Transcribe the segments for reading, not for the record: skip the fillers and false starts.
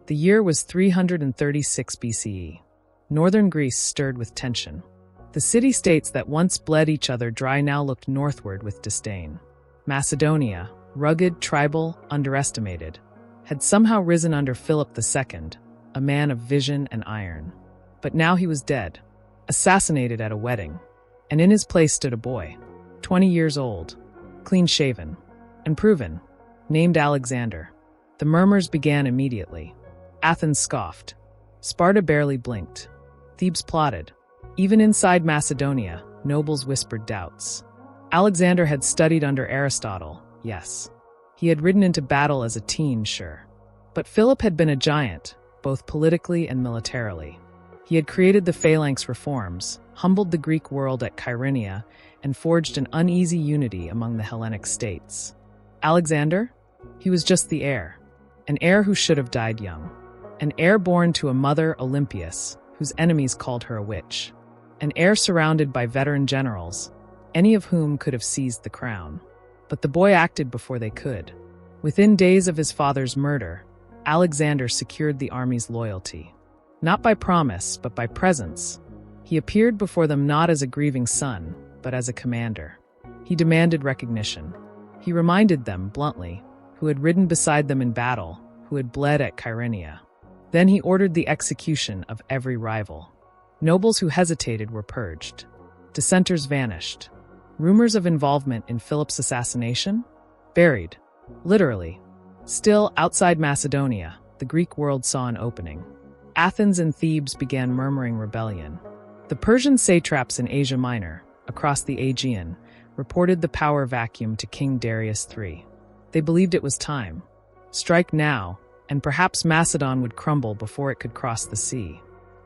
The year was 336 BCE. Northern Greece stirred with tension. The city-states that once bled each other dry now looked northward with disdain. Macedonia, rugged, tribal, underestimated, had somehow risen under Philip II, a man of vision and iron. But now he was dead, assassinated at a wedding, and in his place stood a boy, 20 years old, clean-shaven, and proven, named Alexander. The murmurs began immediately. Athens scoffed. Sparta barely blinked. Thebes plotted. Even inside Macedonia, nobles whispered doubts. Alexander had studied under Aristotle, yes. He had ridden into battle as a teen, sure. But Philip had been a giant, both politically and militarily. He had created the phalanx reforms, humbled the Greek world at Kyrenia, and forged an uneasy unity among the Hellenic states. Alexander? He was just the heir. An heir who should have died young. An heir born to a mother, Olympias, whose enemies called her a witch. An heir surrounded by veteran generals, any of whom could have seized the crown. But the boy acted before they could. Within days of his father's murder, Alexander secured the army's loyalty. Not by promise, but by presence. He appeared before them not as a grieving son, but as a commander. He demanded recognition. He reminded them, bluntly, who had ridden beside them in battle, who had bled at Kyrenia. Then he ordered the execution of every rival. Nobles who hesitated were purged. Dissenters vanished. Rumors of involvement in Philip's assassination? Buried. Literally. Still, outside Macedonia, the Greek world saw an opening. Athens and Thebes began murmuring rebellion. The Persian satraps in Asia Minor, across the Aegean, reported the power vacuum to King Darius III. They believed it was time. Strike now, and perhaps Macedon would crumble before it could cross the sea.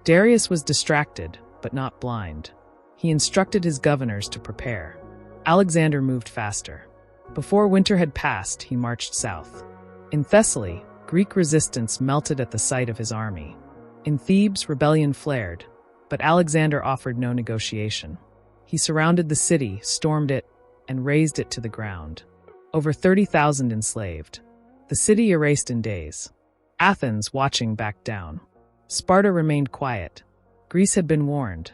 Darius was distracted, but not blind. He instructed his governors to prepare. Alexander moved faster. Before winter had passed, he marched south. In Thessaly, Greek resistance melted at the sight of his army. In Thebes, rebellion flared, but Alexander offered no negotiation. He surrounded the city, stormed it, and razed it to the ground. Over 30,000 enslaved. The city erased in days. Athens, watching, backed down. Sparta remained quiet. Greece had been warned.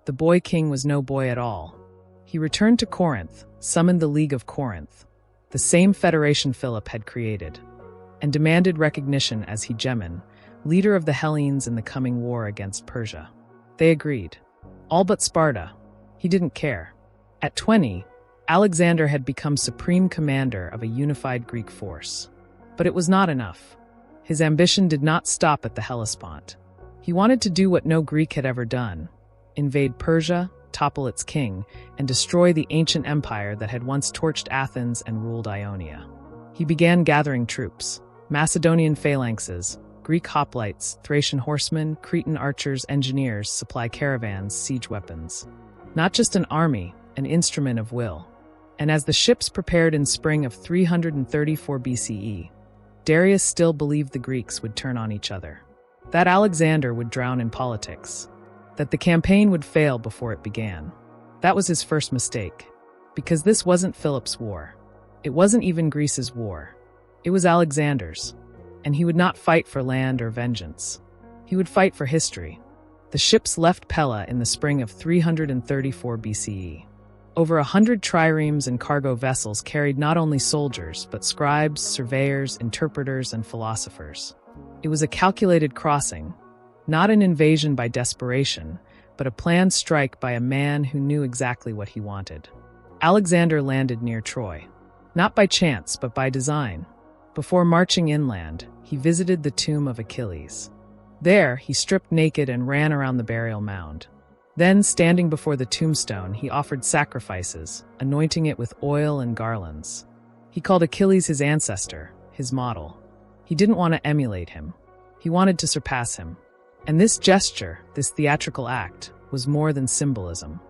The boy king was no boy at all. He returned to Corinth, summoned the League of Corinth, the same federation Philip had created, and demanded recognition as hegemon, leader of the Hellenes in the coming war against Persia. They agreed. All but Sparta. He didn't care. At 20, Alexander had become supreme commander of a unified Greek force. But it was not enough. His ambition did not stop at the Hellespont. He wanted to do what no Greek had ever done: invade Persia, topple its king, and destroy the ancient empire that had once torched Athens and ruled Ionia. He began gathering troops: Macedonian phalanxes, Greek hoplites, Thracian horsemen, Cretan archers, engineers, supply caravans, siege weapons. Not just an army, an instrument of will. And as the ships prepared in spring of 334 BCE, Darius still believed the Greeks would turn on each other. That Alexander would drown in politics. That the campaign would fail before it began. That was his first mistake. Because this wasn't Philip's war. It wasn't even Greece's war. It was Alexander's. And he would not fight for land or vengeance. He would fight for history. The ships left Pella in the spring of 334 BCE. Over 100 triremes and cargo vessels carried not only soldiers, but scribes, surveyors, interpreters, and philosophers. It was a calculated crossing, not an invasion by desperation, but a planned strike by a man who knew exactly what he wanted. Alexander landed near Troy. Not by chance, but by design. Before marching inland, he visited the tomb of Achilles. There, he stripped naked and ran around the burial mound. Then, standing before the tombstone, he offered sacrifices, anointing it with oil and garlands. He called Achilles his ancestor, his model. He didn't want to emulate him. He wanted to surpass him. And this gesture, this theatrical act, was more than symbolism.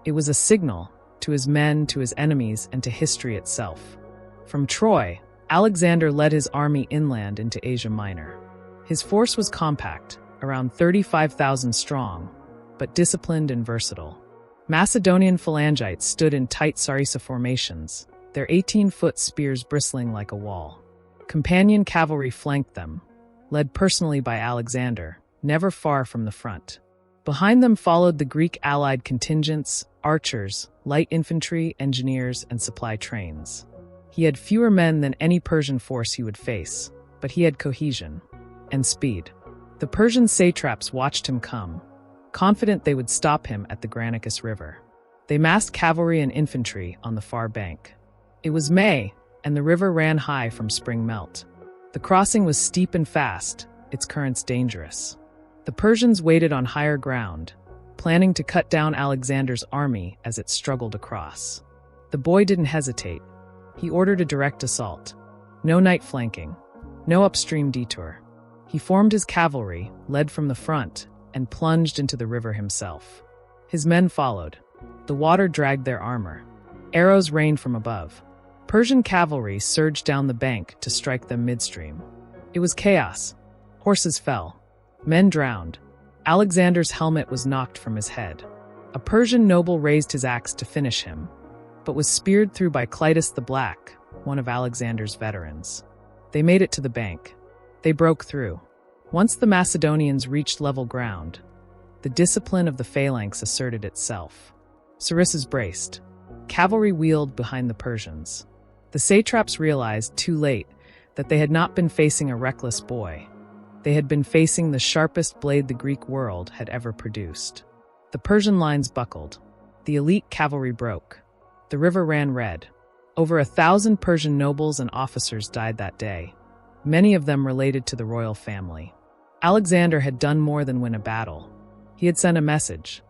It was a signal to his men, to his enemies, and to history itself. From Troy, Alexander led his army inland into Asia Minor. His force was compact, around 35,000 strong, but disciplined and versatile. Macedonian phalangites stood in tight sarissa formations, their 18-foot spears bristling like a wall. Companion cavalry flanked them, led personally by Alexander, never far from the front. Behind them followed the Greek allied contingents, archers, light infantry, engineers, and supply trains. He had fewer men than any Persian force he would face, but he had cohesion and speed. The Persian satraps watched him come, confident they would stop him at the Granicus River. They massed cavalry and infantry on the far bank. It was May, and the river ran high from spring melt. The crossing was steep and fast, its currents dangerous. The Persians waited on higher ground, planning to cut down Alexander's army as it struggled across. The boy didn't hesitate. He ordered a direct assault. No night flanking, no upstream detour. He formed his cavalry, led from the front, and plunged into the river himself. His men followed. The water dragged their armor. Arrows rained from above. Persian cavalry surged down the bank to strike them midstream. It was chaos. Horses fell. Men drowned. Alexander's helmet was knocked from his head. A Persian noble raised his axe to finish him, but was speared through by Clytus the Black, one of Alexander's veterans. They made it to the bank. They broke through. Once the Macedonians reached level ground, the discipline of the phalanx asserted itself. Sarissas braced. Cavalry wheeled behind the Persians. The satraps realized, too late, that they had not been facing a reckless boy. They had been facing the sharpest blade the Greek world had ever produced. The Persian lines buckled. The elite cavalry broke. The river ran red. Over 1,000 Persian nobles and officers died that day, many of them related to the royal family. Alexander had done more than win a battle. He had sent a message.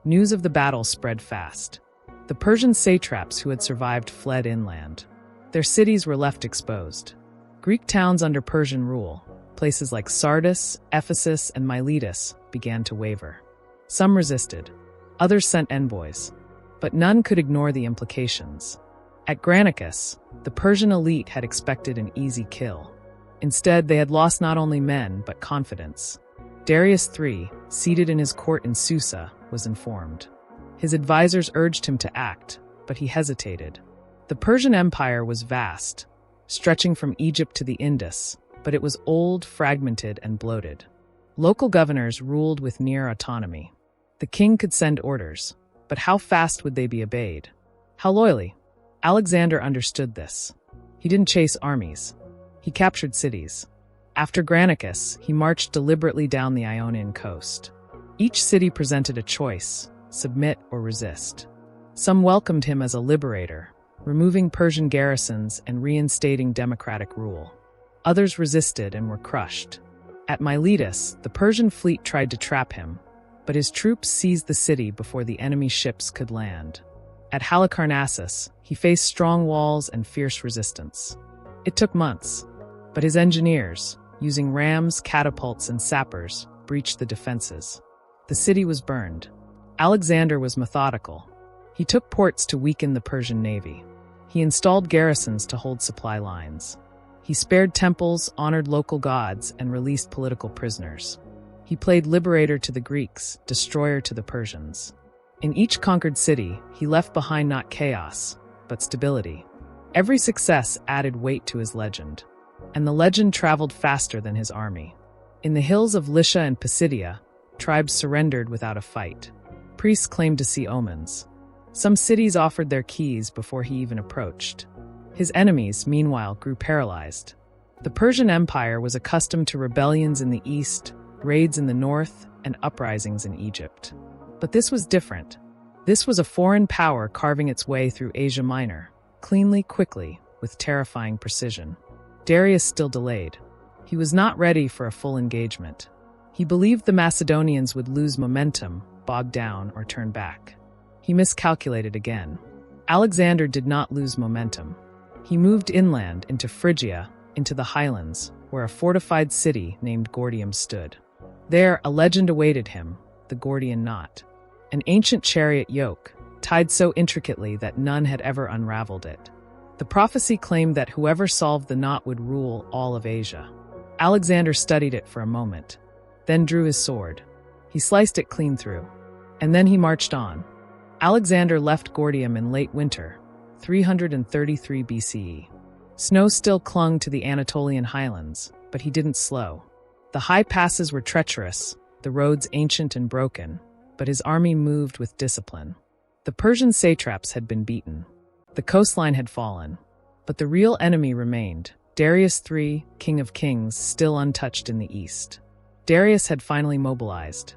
News of the battle spread fast. The Persian satraps who had survived fled inland. Their cities were left exposed. Greek towns under Persian rule, places like Sardis, Ephesus, and Miletus, began to waver. Some resisted. Others sent envoys. But none could ignore the implications. At Granicus, the Persian elite had expected an easy kill. Instead, they had lost not only men, but confidence. Darius III, seated in his court in Susa, was informed. His advisors urged him to act, but he hesitated. The Persian Empire was vast, stretching from Egypt to the Indus, but it was old, fragmented, and bloated. Local governors ruled with near autonomy. The king could send orders, but how fast would they be obeyed? How loyally? Alexander understood this. He didn't chase armies. He captured cities. After Granicus, he marched deliberately down the Ionian coast. Each city presented a choice: submit or resist. Some welcomed him as a liberator, removing Persian garrisons and reinstating democratic rule. Others resisted and were crushed. At Miletus, the Persian fleet tried to trap him, but his troops seized the city before the enemy ships could land. At Halicarnassus, he faced strong walls and fierce resistance. It took months, but his engineers, using rams, catapults, and sappers, breached the defenses. The city was burned. Alexander was methodical. He took ports to weaken the Persian navy. He installed garrisons to hold supply lines. He spared temples, honored local gods, and released political prisoners. He played liberator to the Greeks, destroyer to the Persians. In each conquered city, he left behind not chaos, but stability. Every success added weight to his legend, and the legend traveled faster than his army. In the hills of Lycia and Pisidia, tribes surrendered without a fight. Priests claimed to see omens. Some cities offered their keys before he even approached. His enemies, meanwhile, grew paralyzed. The Persian Empire was accustomed to rebellions in the east, raids in the north, and uprisings in Egypt. But this was different. This was a foreign power carving its way through Asia Minor, cleanly, quickly, with terrifying precision. Darius still delayed. He was not ready for a full engagement. He believed the Macedonians would lose momentum, bog down, or turn back. He miscalculated again. Alexander did not lose momentum. He moved inland into Phrygia, into the highlands, where a fortified city named Gordium stood. There, a legend awaited him, the Gordian knot, an ancient chariot yoke, tied so intricately that none had ever unraveled it. The prophecy claimed that whoever solved the knot would rule all of Asia. Alexander studied it for a moment, then drew his sword. He sliced it clean through, and then he marched on. Alexander left Gordium in late winter, 333 BCE. Snow still clung to the Anatolian highlands, but he didn't slow. The high passes were treacherous, the roads ancient and broken, but his army moved with discipline. The Persian satraps had been beaten. The coastline had fallen. But the real enemy remained, Darius III, King of Kings, still untouched in the east. Darius had finally mobilized.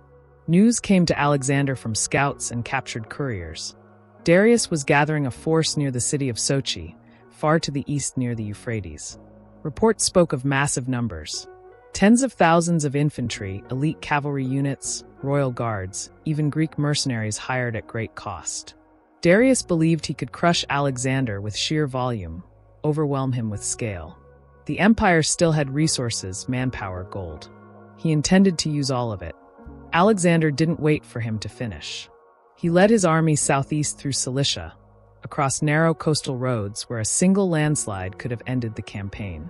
News came to Alexander from scouts and captured couriers. Darius was gathering a force near the city of Sochi, far to the east near the Euphrates. Reports spoke of massive numbers. Tens of thousands of infantry, elite cavalry units, royal guards, even Greek mercenaries hired at great cost. Darius believed he could crush Alexander with sheer volume, overwhelm him with scale. The empire still had resources, manpower, gold. He intended to use all of it. Alexander didn't wait for him to finish. He led his army southeast through Cilicia, across narrow coastal roads where a single landslide could have ended the campaign.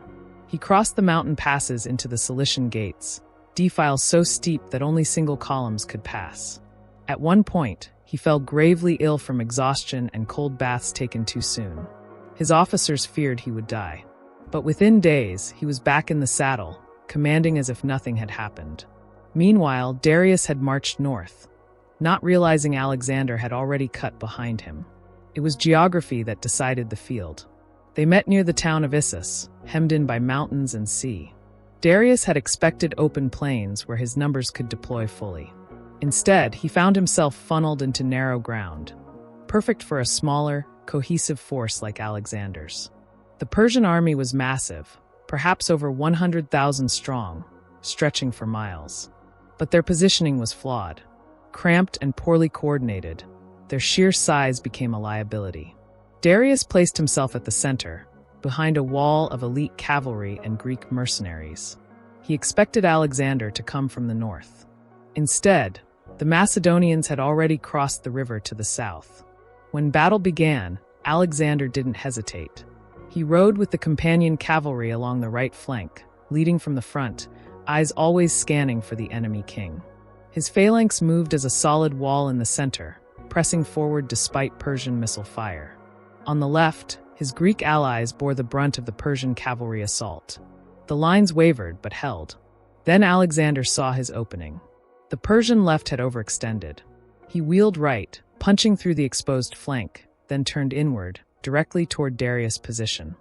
He crossed the mountain passes into the Cilician gates, defiles so steep that only single columns could pass. At one point, he fell gravely ill from exhaustion and cold baths taken too soon. His officers feared he would die. But within days, he was back in the saddle, commanding as if nothing had happened. Meanwhile, Darius had marched north, not realizing Alexander had already cut behind him. It was geography that decided the field. They met near the town of Issus, hemmed in by mountains and sea. Darius had expected open plains where his numbers could deploy fully. Instead, he found himself funneled into narrow ground, perfect for a smaller, cohesive force like Alexander's. The Persian army was massive, perhaps over 100,000 strong, stretching for miles. But their positioning was flawed. Cramped and poorly coordinated, their sheer size became a liability. Darius placed himself at the center, behind a wall of elite cavalry and Greek mercenaries. He expected Alexander to come from the north. Instead, the Macedonians had already crossed the river to the south. When battle began, Alexander didn't hesitate. He rode with the companion cavalry along the right flank, leading from the front, eyes always scanning for the enemy king. His phalanx moved as a solid wall in the center, pressing forward despite Persian missile fire. On the left, his Greek allies bore the brunt of the Persian cavalry assault. The lines wavered but held. Then Alexander saw his opening. The Persian left had overextended. He wheeled right, punching through the exposed flank, then turned inward, directly toward Darius' position.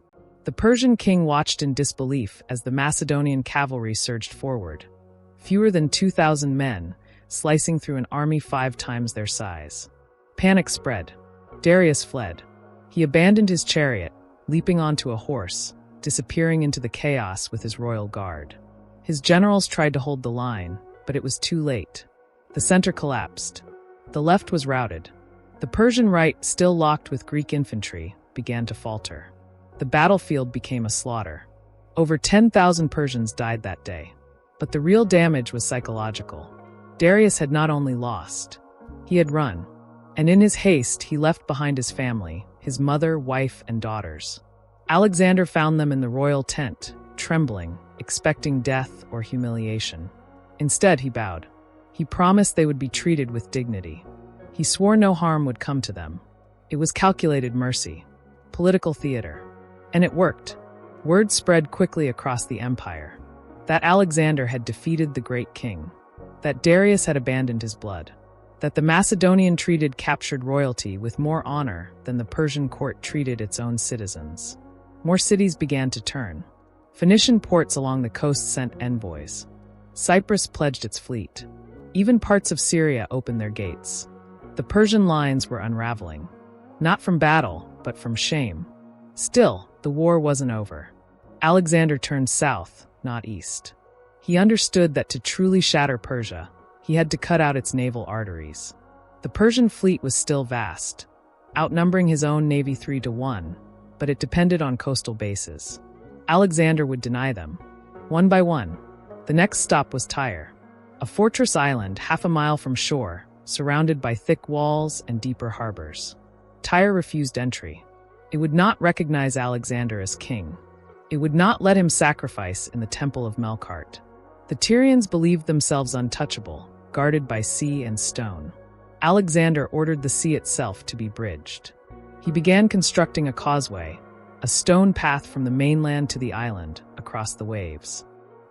The Persian king watched in disbelief as the Macedonian cavalry surged forward. Fewer than 2,000 men, slicing through an army 5 times their size. Panic spread. Darius fled. He abandoned his chariot, leaping onto a horse, disappearing into the chaos with his royal guard. His generals tried to hold the line, but it was too late. The center collapsed. The left was routed. The Persian right, still locked with Greek infantry, began to falter. The battlefield became a slaughter. Over 10,000 Persians died that day. But the real damage was psychological. Darius had not only lost, he had run. And in his haste, he left behind his family, his mother, wife, and daughters. Alexander found them in the royal tent, trembling, expecting death or humiliation. Instead, he bowed. He promised they would be treated with dignity. He swore no harm would come to them. It was calculated mercy, political theater. And it worked. Word spread quickly across the empire that Alexander had defeated the great king, that Darius had abandoned his blood, that the Macedonian treated captured royalty with more honor than the Persian court treated its own citizens. More cities began to turn. Phoenician ports along the coast sent envoys. Cyprus pledged its fleet. Even parts of Syria opened their gates. The Persian lines were unraveling. Not from battle, but from shame. Still, the war wasn't over. Alexander turned south, not east. He understood that to truly shatter Persia, he had to cut out its naval arteries. The Persian fleet was still vast, outnumbering his own navy 3-1, but it depended on coastal bases. Alexander would deny them, one by one. The next stop was Tyre, a fortress island half a mile from shore, surrounded by thick walls and deeper harbors. Tyre refused entry. It would not recognize Alexander as king. It would not let him sacrifice in the temple of Melkart. The Tyrians believed themselves untouchable, guarded by sea and stone. Alexander ordered the sea itself to be bridged. He began constructing a causeway, a stone path from the mainland to the island, across the waves.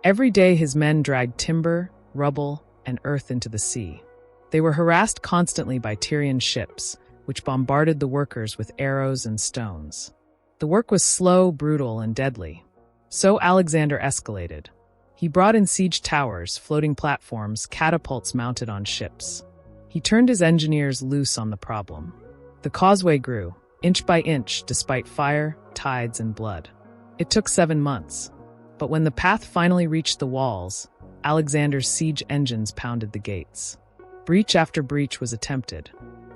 Every day his men dragged timber, rubble, and earth into the sea. They were harassed constantly by Tyrian ships, which bombarded the workers with arrows and stones. The work was slow, brutal, and deadly. So Alexander escalated. He brought in siege towers, floating platforms, catapults mounted on ships. He turned his engineers loose on the problem. The causeway grew, inch by inch, despite fire, tides, and blood. It took 7 months. But when the path finally reached the walls, Alexander's siege engines pounded the gates. Breach after breach was attempted,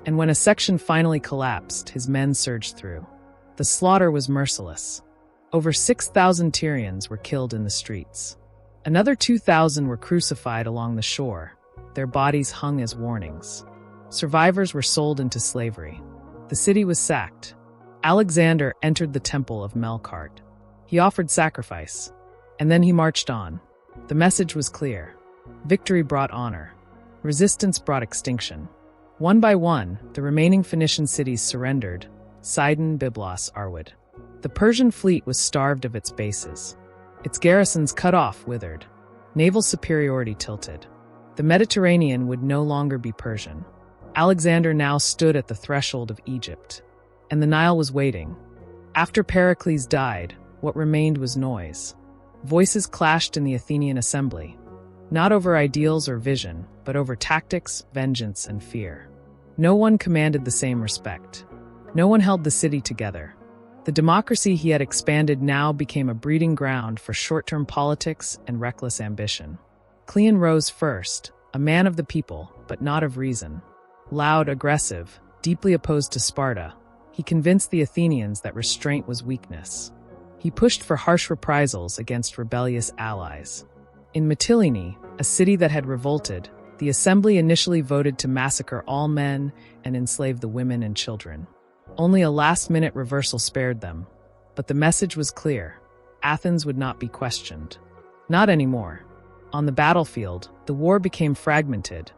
and when a section finally collapsed, his men surged through. The slaughter was merciless. Over 6,000 Tyrians were killed in the streets. Another 2,000 were crucified along the shore, their bodies hung as warnings. Survivors were sold into slavery. The city was sacked. Alexander entered the temple of Melkart. He offered sacrifice, and then he marched on. The message was clear. Victory brought honor. Resistance brought extinction. One by one, the remaining Phoenician cities surrendered: Sidon, Byblos, Arwad. The Persian fleet was starved of its bases. Its garrisons cut off, withered. Naval superiority tilted. The Mediterranean would no longer be Persian. Alexander now stood at the threshold of Egypt, and the Nile was waiting. After Pericles died, what remained was noise. Voices clashed in the Athenian assembly, not over ideals or vision, but over tactics, vengeance, and fear. No one commanded the same respect. No one held the city together. The democracy he had expanded now became a breeding ground for short-term politics and reckless ambition. Cleon rose first, a man of the people, but not of reason. Loud, aggressive, deeply opposed to Sparta, he convinced the Athenians that restraint was weakness. He pushed for harsh reprisals against rebellious allies. In Mytilene, a city that had revolted, the assembly initially voted to massacre all men and enslave the women and children. Only a last-minute reversal spared them, but the message was clear: Athens would not be questioned. Not anymore. On the battlefield, the war became fragmented,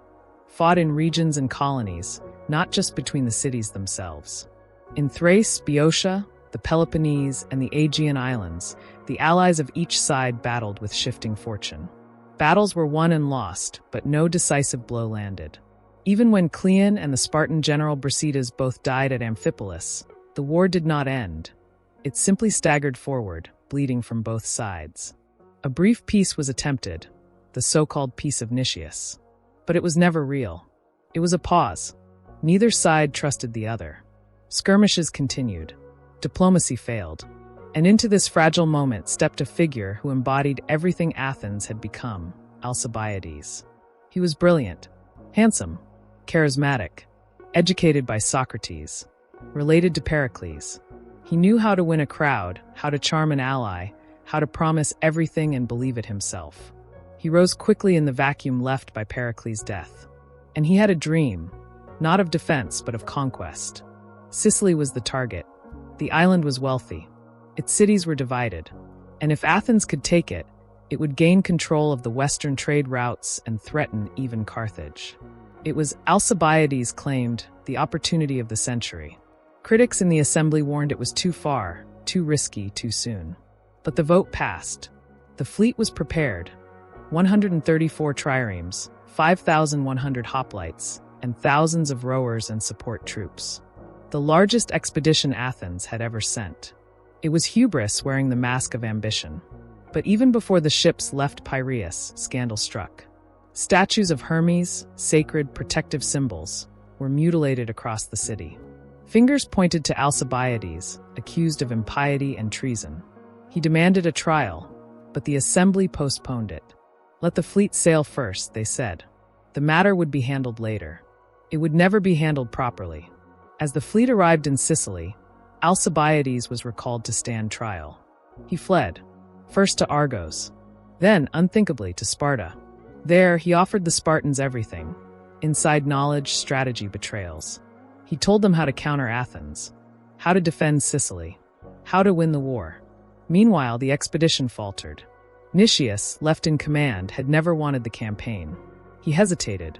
fought in regions and colonies, not just between the cities themselves. In Thrace, Boeotia, the Peloponnese, and the Aegean Islands, the allies of each side battled with shifting fortune. Battles were won and lost, but no decisive blow landed. Even when Cleon and the Spartan general Brasidas both died at Amphipolis, the war did not end. It simply staggered forward, bleeding from both sides. A brief peace was attempted, the so-called Peace of Nicias. But it was never real. It was a pause. Neither side trusted the other. Skirmishes continued. Diplomacy failed. And into this fragile moment stepped a figure who embodied everything Athens had become: Alcibiades. He was brilliant, handsome, charismatic, educated by Socrates, related to Pericles. He knew how to win a crowd, how to charm an ally, how to promise everything and believe it himself. He rose quickly in the vacuum left by Pericles' death. And he had a dream, not of defense but of conquest. Sicily was the target. The island was wealthy. Its cities were divided. And if Athens could take it, it would gain control of the western trade routes and threaten even Carthage. It was, Alcibiades claimed, the opportunity of the century. Critics in the assembly warned it was too far, too risky, too soon. But the vote passed. The fleet was prepared. 134 triremes, 5,100 hoplites, and thousands of rowers and support troops. The largest expedition Athens had ever sent. It was hubris wearing the mask of ambition. But even before the ships left Piraeus, scandal struck. Statues of Hermes, sacred, protective symbols, were mutilated across the city. Fingers pointed to Alcibiades, accused of impiety and treason. He demanded a trial, but the assembly postponed it. Let the fleet sail first, they said. The matter would be handled later. It would never be handled properly. As the fleet arrived in Sicily, Alcibiades was recalled to stand trial. He fled, first to Argos, then, unthinkably, to Sparta. There, he offered the Spartans everything: inside knowledge, strategy, betrayals. He told them how to counter Athens, how to defend Sicily, how to win the war. Meanwhile, the expedition faltered. Nicias, left in command, had never wanted the campaign. He hesitated,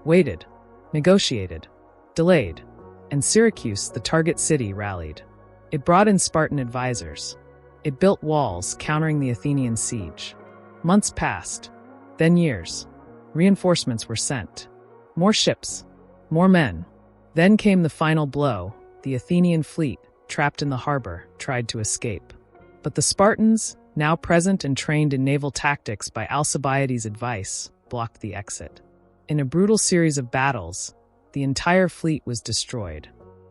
waited, negotiated, delayed, and Syracuse, the target city, rallied. It brought in Spartan advisors. It built walls, countering the Athenian siege. Months passed, then years. Reinforcements were sent. More ships, more men. Then came the final blow. The Athenian fleet, trapped in the harbor, tried to escape. But the Spartans, now present and trained in naval tactics by Alcibiades' advice, blocked the exit. In a brutal series of battles, the entire fleet was destroyed.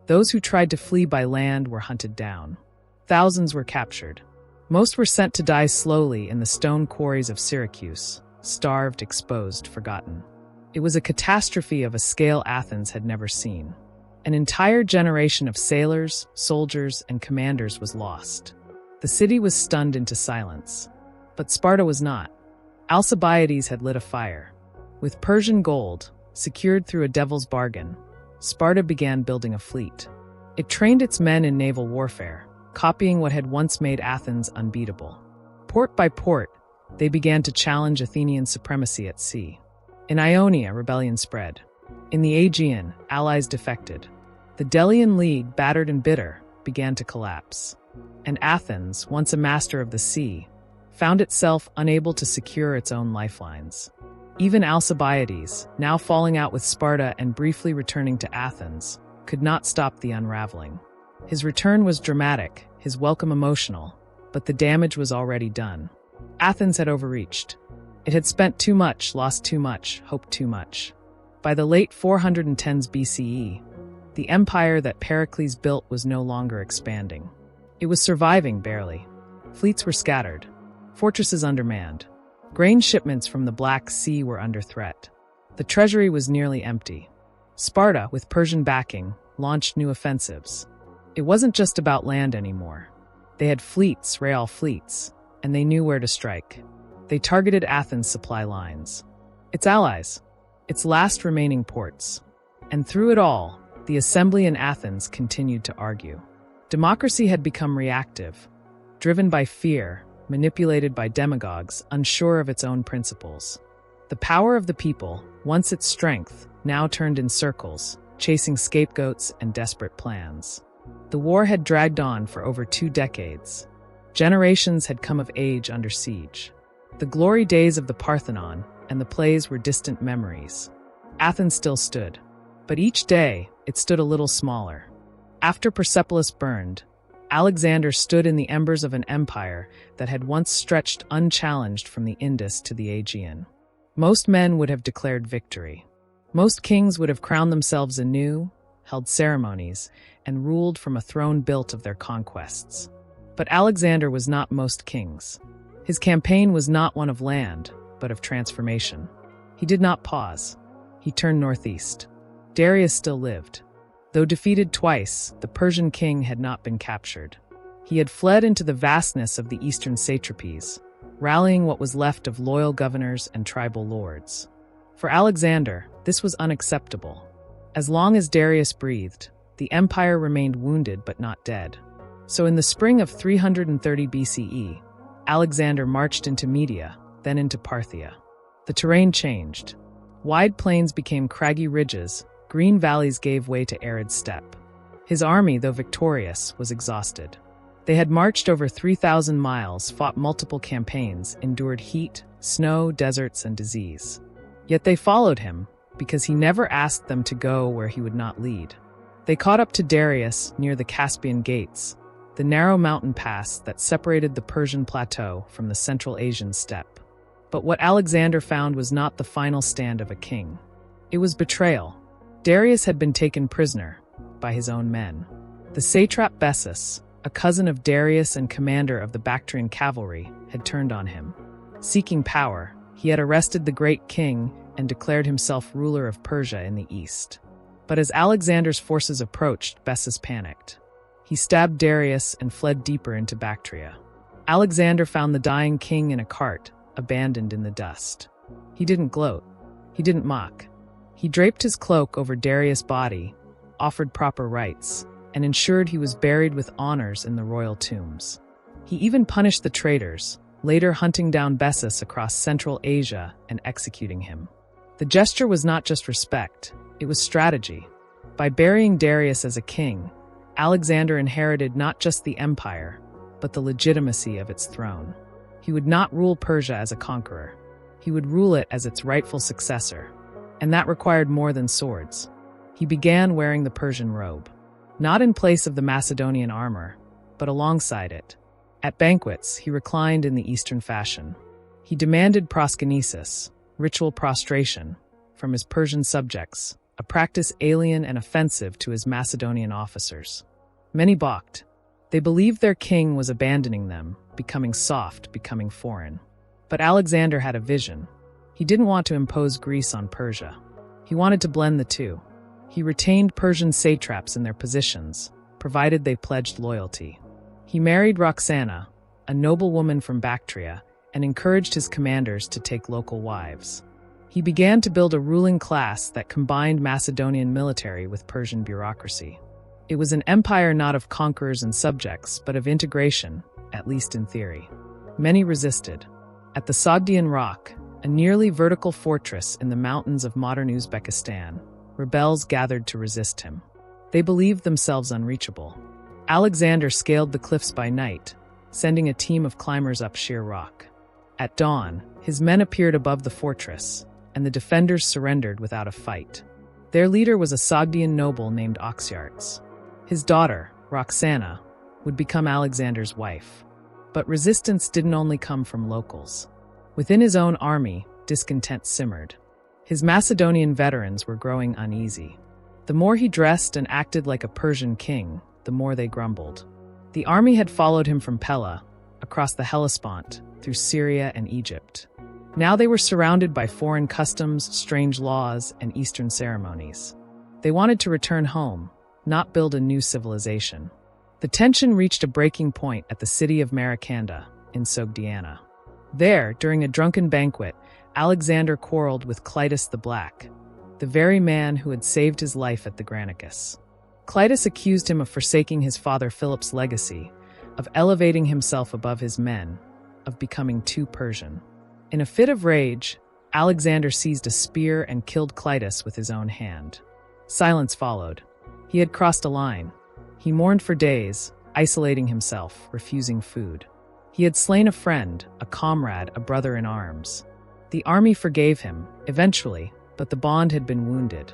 Those who tried to flee by land were hunted down. Thousands were captured. Most were sent to die slowly in the stone quarries of Syracuse, starved, exposed, forgotten. It was a catastrophe of a scale Athens had never seen. An entire generation of sailors, soldiers, and commanders was lost. The city was stunned into silence. But Sparta was not. Alcibiades had lit a fire. With Persian gold, secured through a devil's bargain, Sparta began building a fleet. It trained its men in naval warfare, copying what had once made Athens unbeatable. Port by port, they began to challenge Athenian supremacy at sea. In Ionia, rebellion spread. In the Aegean, allies defected. The Delian League, battered and bitter, began to collapse. And Athens, once a master of the sea, found itself unable to secure its own lifelines. Even Alcibiades, now falling out with Sparta and briefly returning to Athens, could not stop the unraveling. His return was dramatic, his welcome emotional, but the damage was already done. Athens had overreached. It had spent too much, lost too much, hoped too much. By the late 410s BCE, the empire that Pericles built was no longer expanding. It was surviving barely. Fleets were scattered, fortresses undermanned. Grain shipments from the Black Sea were under threat. The treasury was nearly empty. Sparta, with Persian backing, launched new offensives. It wasn't just about land anymore. They had fleets, real fleets, and they knew where to strike. They targeted Athens' supply lines, its allies, its last remaining ports. And through it all, the assembly in Athens continued to argue. Democracy had become reactive, driven by fear, manipulated by demagogues unsure of its own principles. The power of the people, once its strength, now turned in circles, chasing scapegoats and desperate plans. The war had dragged on for over 2 decades. Generations had come of age under siege. The glory days of the Parthenon and the plays were distant memories. Athens still stood, but each day it stood a little smaller. After Persepolis burned, Alexander stood in the embers of an empire that had once stretched unchallenged from the Indus to the Aegean. Most men would have declared victory. Most kings would have crowned themselves anew, held ceremonies, and ruled from a throne built of their conquests. But Alexander was not most kings. His campaign was not one of land, but of transformation. He did not pause. He turned northeast. Darius still lived. Though defeated twice, the Persian king had not been captured. He had fled into the vastness of the eastern satrapies, rallying what was left of loyal governors and tribal lords. For Alexander, this was unacceptable. As long as Darius breathed, the empire remained wounded but not dead. So in the spring of 330 BCE, Alexander marched into Media, then into Parthia. The terrain changed. Wide plains became craggy ridges, green valleys gave way to arid steppe. His army, though victorious, was exhausted. They had marched over 3,000 miles, fought multiple campaigns, endured heat, snow, deserts, and disease. Yet they followed him, because he never asked them to go where he would not lead. They caught up to Darius near the Caspian Gates, the narrow mountain pass that separated the Persian plateau from the Central Asian steppe. But what Alexander found was not the final stand of a king. It was betrayal. Darius had been taken prisoner by his own men. The satrap Bessus, a cousin of Darius and commander of the Bactrian cavalry, had turned on him. Seeking power, he had arrested the great king and declared himself ruler of Persia in the east. But as Alexander's forces approached, Bessus panicked. He stabbed Darius and fled deeper into Bactria. Alexander found the dying king in a cart, abandoned in the dust. He didn't gloat. He didn't mock. He draped his cloak over Darius' body, offered proper rites, and ensured he was buried with honors in the royal tombs. He even punished the traitors, later hunting down Bessus across Central Asia and executing him. The gesture was not just respect, it was strategy. By burying Darius as a king, Alexander inherited not just the empire, but the legitimacy of its throne. He would not rule Persia as a conqueror. He would rule it as its rightful successor. And that required more than swords. He began wearing the Persian robe. Not in place of the Macedonian armor, but alongside it. At banquets, he reclined in the Eastern fashion. He demanded proskynesis, ritual prostration, from his Persian subjects, a practice alien and offensive to his Macedonian officers. Many balked. They believed their king was abandoning them, becoming soft, becoming foreign. But Alexander had a vision. He didn't want to impose Greece on Persia. He wanted to blend the two. He retained Persian satraps in their positions, provided they pledged loyalty. He married Roxana, a noblewoman from Bactria, and encouraged his commanders to take local wives. He began to build a ruling class that combined Macedonian military with Persian bureaucracy. It was an empire not of conquerors and subjects, but of integration, at least in theory. Many resisted. At the Sogdian Rock, a nearly vertical fortress in the mountains of modern Uzbekistan, rebels gathered to resist him. They believed themselves unreachable. Alexander scaled the cliffs by night, sending a team of climbers up sheer rock. At dawn, his men appeared above the fortress, and the defenders surrendered without a fight. Their leader was a Sogdian noble named Oxyartes. His daughter, Roxana, would become Alexander's wife. But resistance didn't only come from locals. Within his own army, discontent simmered. His Macedonian veterans were growing uneasy. The more he dressed and acted like a Persian king, the more they grumbled. The army had followed him from Pella, across the Hellespont, through Syria and Egypt. Now they were surrounded by foreign customs, strange laws, and Eastern ceremonies. They wanted to return home, not build a new civilization. The tension reached a breaking point at the city of Maracanda, in Sogdiana. There, during a drunken banquet, Alexander quarreled with Clitus the Black, the very man who had saved his life at the Granicus. Clitus accused him of forsaking his father Philip's legacy, of elevating himself above his men, of becoming too Persian. In a fit of rage, Alexander seized a spear and killed Clitus with his own hand. Silence followed. He had crossed a line. He mourned for days, isolating himself, refusing food. He had slain a friend, a comrade, a brother in arms. The army forgave him, eventually, but the bond had been wounded.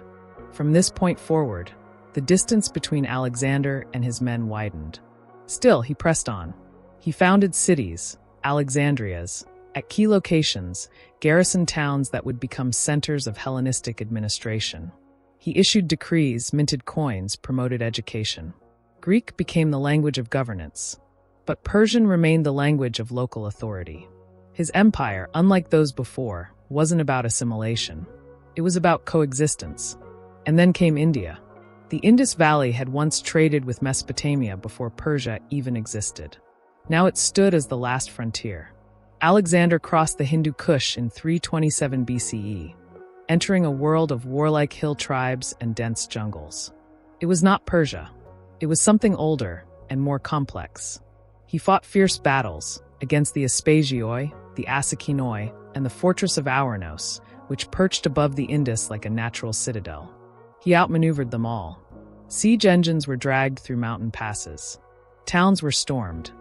From this point forward, the distance between Alexander and his men widened. Still, he pressed on. He founded cities, Alexandrias, at key locations, garrisoned towns that would become centers of Hellenistic administration. He issued decrees, minted coins, promoted education. Greek became the language of governance, but Persian remained the language of local authority. His empire, unlike those before, wasn't about assimilation. It was about coexistence. And then came India. The Indus Valley had once traded with Mesopotamia before Persia even existed. Now it stood as the last frontier. Alexander crossed the Hindu Kush in 327 BCE, entering a world of warlike hill tribes and dense jungles. It was not Persia. It was something older and more complex. He fought fierce battles against the Aspagioi, the Assakinoi, and the fortress of Auranos, which perched above the Indus like a natural citadel. He outmaneuvered them all. Siege engines were dragged through mountain passes. Towns were stormed.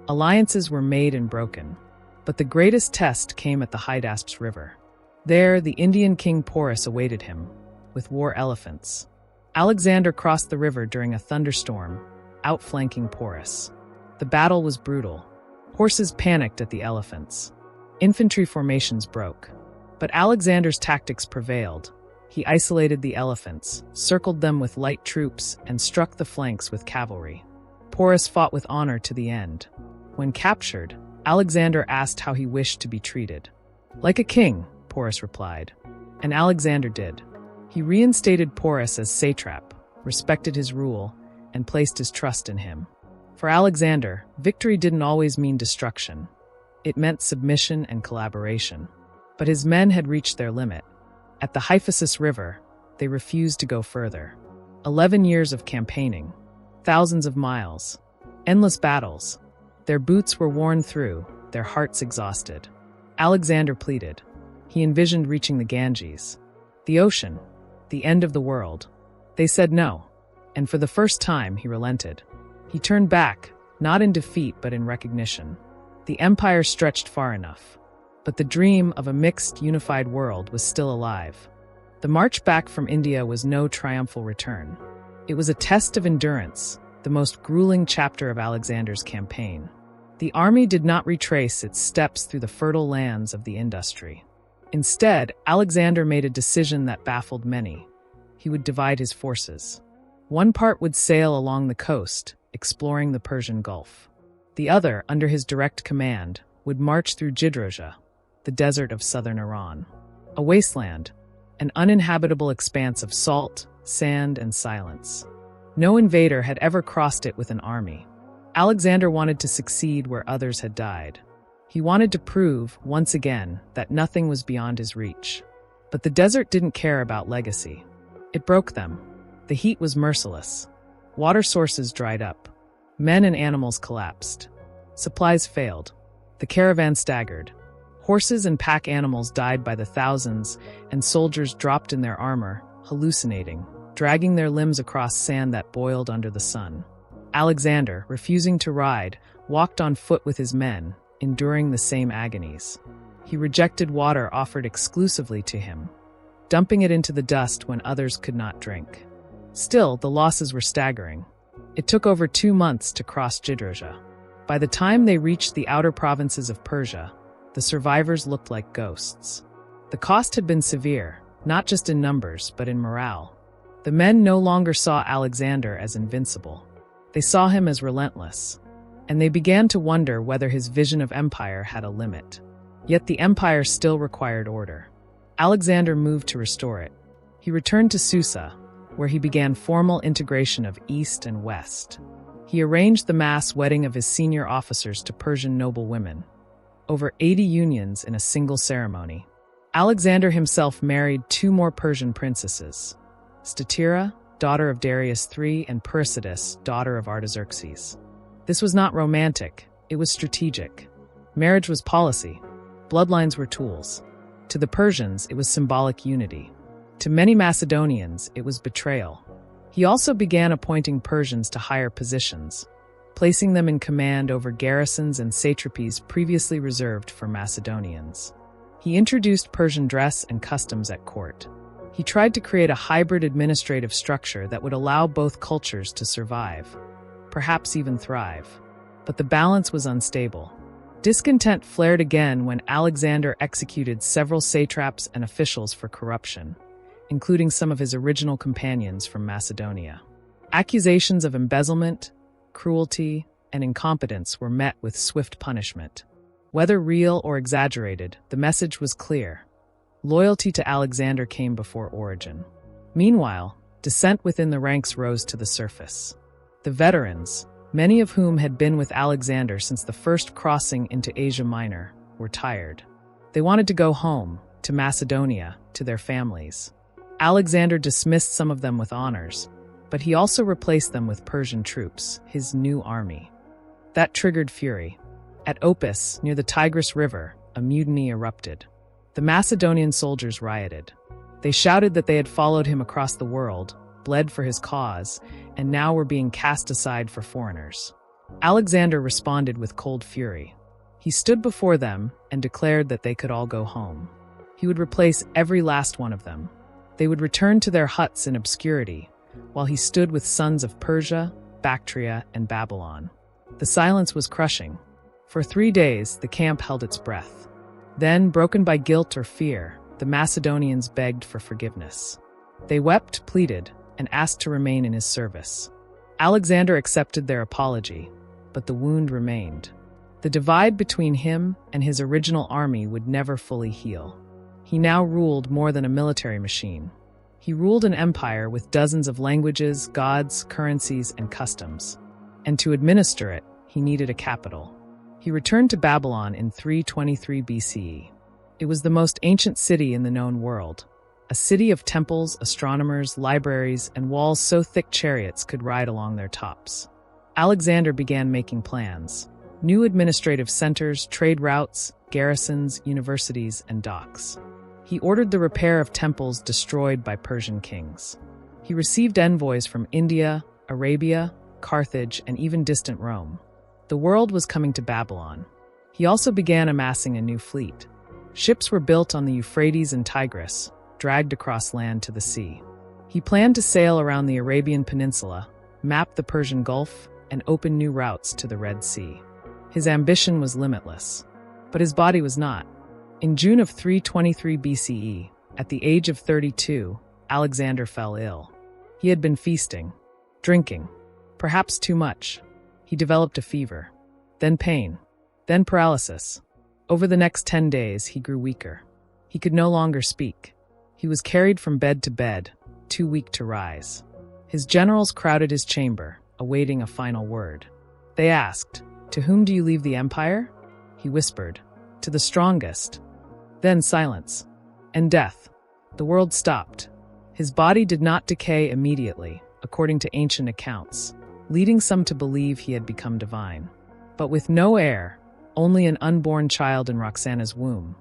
Alliances were made and broken. But the greatest test came at the Hydaspes River. There, the Indian king Porus awaited him, with war elephants. Alexander crossed the river during a thunderstorm, outflanking Porus. The battle was brutal. Horses panicked at the elephants. Infantry formations broke. But Alexander's tactics prevailed. He isolated the elephants, circled them with light troops, and struck the flanks with cavalry. Porus fought with honor to the end. When captured, Alexander asked how he wished to be treated. Like a king, Porus replied. And Alexander did. He reinstated Porus as satrap, respected his rule, and placed his trust in him. For Alexander, victory didn't always mean destruction. It meant submission and collaboration. But his men had reached their limit. At the Hyphasis River, they refused to go further. 11 years of campaigning, thousands of miles, endless battles. Their boots were worn through, their hearts exhausted. Alexander pleaded. He envisioned reaching the Ganges, the ocean, the end of the world. They said no, and for the first time he relented. He turned back, not in defeat but in recognition. The empire stretched far enough. But the dream of a mixed, unified world was still alive. The march back from India was no triumphal return. It was a test of endurance, the most grueling chapter of Alexander's campaign. The army did not retrace its steps through the fertile lands of the Industry. Instead, Alexander made a decision that baffled many. He would divide his forces. One part would sail along the coast, exploring the Persian Gulf. The other, under his direct command, would march through Jidroja, the desert of southern Iran. A wasteland, an uninhabitable expanse of salt, sand, and silence. No invader had ever crossed it with an army. Alexander wanted to succeed where others had died. He wanted to prove, once again, that nothing was beyond his reach. But the desert didn't care about legacy. It broke them. The heat was merciless. Water sources dried up. Men and animals collapsed. Supplies failed. The caravan staggered. Horses and pack animals died by the thousands, and soldiers dropped in their armor, hallucinating, dragging their limbs across sand that boiled under the sun. Alexander, refusing to ride, walked on foot with his men, enduring the same agonies. He rejected water offered exclusively to him, dumping it into the dust when others could not drink. Still, the losses were staggering. It took over 2 months to cross Jidroja. By the time they reached the outer provinces of Persia, the survivors looked like ghosts. The cost had been severe, not just in numbers, but in morale. The men no longer saw Alexander as invincible. They saw him as relentless, and they began to wonder whether his vision of empire had a limit. Yet the empire still required order. Alexander moved to restore it. He returned to Susa, where he began formal integration of East and West. He arranged the mass wedding of his senior officers to Persian noble women. Over 80 unions in a single ceremony. Alexander himself married 2 more Persian princesses, Statira, daughter of Darius III, and Persidas, daughter of Artaxerxes. This was not romantic, it was strategic. Marriage was policy. Bloodlines were tools. To the Persians, it was symbolic unity. To many Macedonians, it was betrayal. He also began appointing Persians to higher positions, placing them in command over garrisons and satrapies previously reserved for Macedonians. He introduced Persian dress and customs at court. He tried to create a hybrid administrative structure that would allow both cultures to survive, perhaps even thrive. But the balance was unstable. Discontent flared again when Alexander executed several satraps and officials for corruption, including some of his original companions from Macedonia. Accusations of embezzlement, cruelty, and incompetence were met with swift punishment. Whether real or exaggerated, the message was clear. Loyalty to Alexander came before origin. Meanwhile, dissent within the ranks rose to the surface. The veterans, many of whom had been with Alexander since the first crossing into Asia Minor, were tired. They wanted to go home, to Macedonia, to their families. Alexander dismissed some of them with honors, but he also replaced them with Persian troops, his new army. That triggered fury. At Opis, near the Tigris River, a mutiny erupted. The Macedonian soldiers rioted. They shouted that they had followed him across the world, bled for his cause, and now were being cast aside for foreigners. Alexander responded with cold fury. He stood before them and declared that they could all go home. He would replace every last one of them. They would return to their huts in obscurity, while he stood with sons of Persia, Bactria, and Babylon. The silence was crushing. For 3 days, the camp held its breath. Then, broken by guilt or fear, the Macedonians begged for forgiveness. They wept, pleaded, and asked to remain in his service. Alexander accepted their apology, but the wound remained. The divide between him and his original army would never fully heal. He now ruled more than a military machine. He ruled an empire with dozens of languages, gods, currencies, and customs. And to administer it, he needed a capital. He returned to Babylon in 323 BCE. It was the most ancient city in the known world, a city of temples, astronomers, libraries, and walls so thick chariots could ride along their tops. Alexander began making plans. New administrative centers, trade routes, garrisons, universities, and docks. He ordered the repair of temples destroyed by Persian kings. He received envoys from India, Arabia, Carthage, and even distant Rome. The world was coming to Babylon. He also began amassing a new fleet. Ships were built on the Euphrates and Tigris, dragged across land to the sea. He planned to sail around the Arabian Peninsula, map the Persian Gulf, and open new routes to the Red Sea. His ambition was limitless, but his body was not. In June of 323 BCE, at the age of 32, Alexander fell ill. He had been feasting, drinking, perhaps too much. He developed a fever, then pain, then paralysis. Over the next 10 days, he grew weaker. He could no longer speak. He was carried from bed to bed, too weak to rise. His generals crowded his chamber, awaiting a final word. They asked, "To whom do you leave the empire?" He whispered, "To the strongest." Then silence. And death. The world stopped. His body did not decay immediately, according to ancient accounts, leading some to believe he had become divine. But with no heir, only an unborn child in Roxana's womb,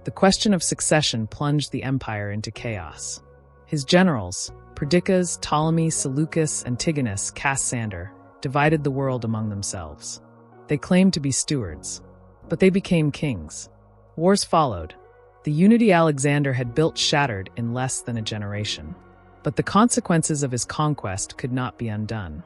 the question of succession plunged the empire into chaos. His generals, Perdiccas, Ptolemy, Seleucus, and Antigonus Cassander, divided the world among themselves. They claimed to be stewards, but they became kings. Wars followed. The unity Alexander had built shattered in less than a generation. But the consequences of his conquest could not be undone.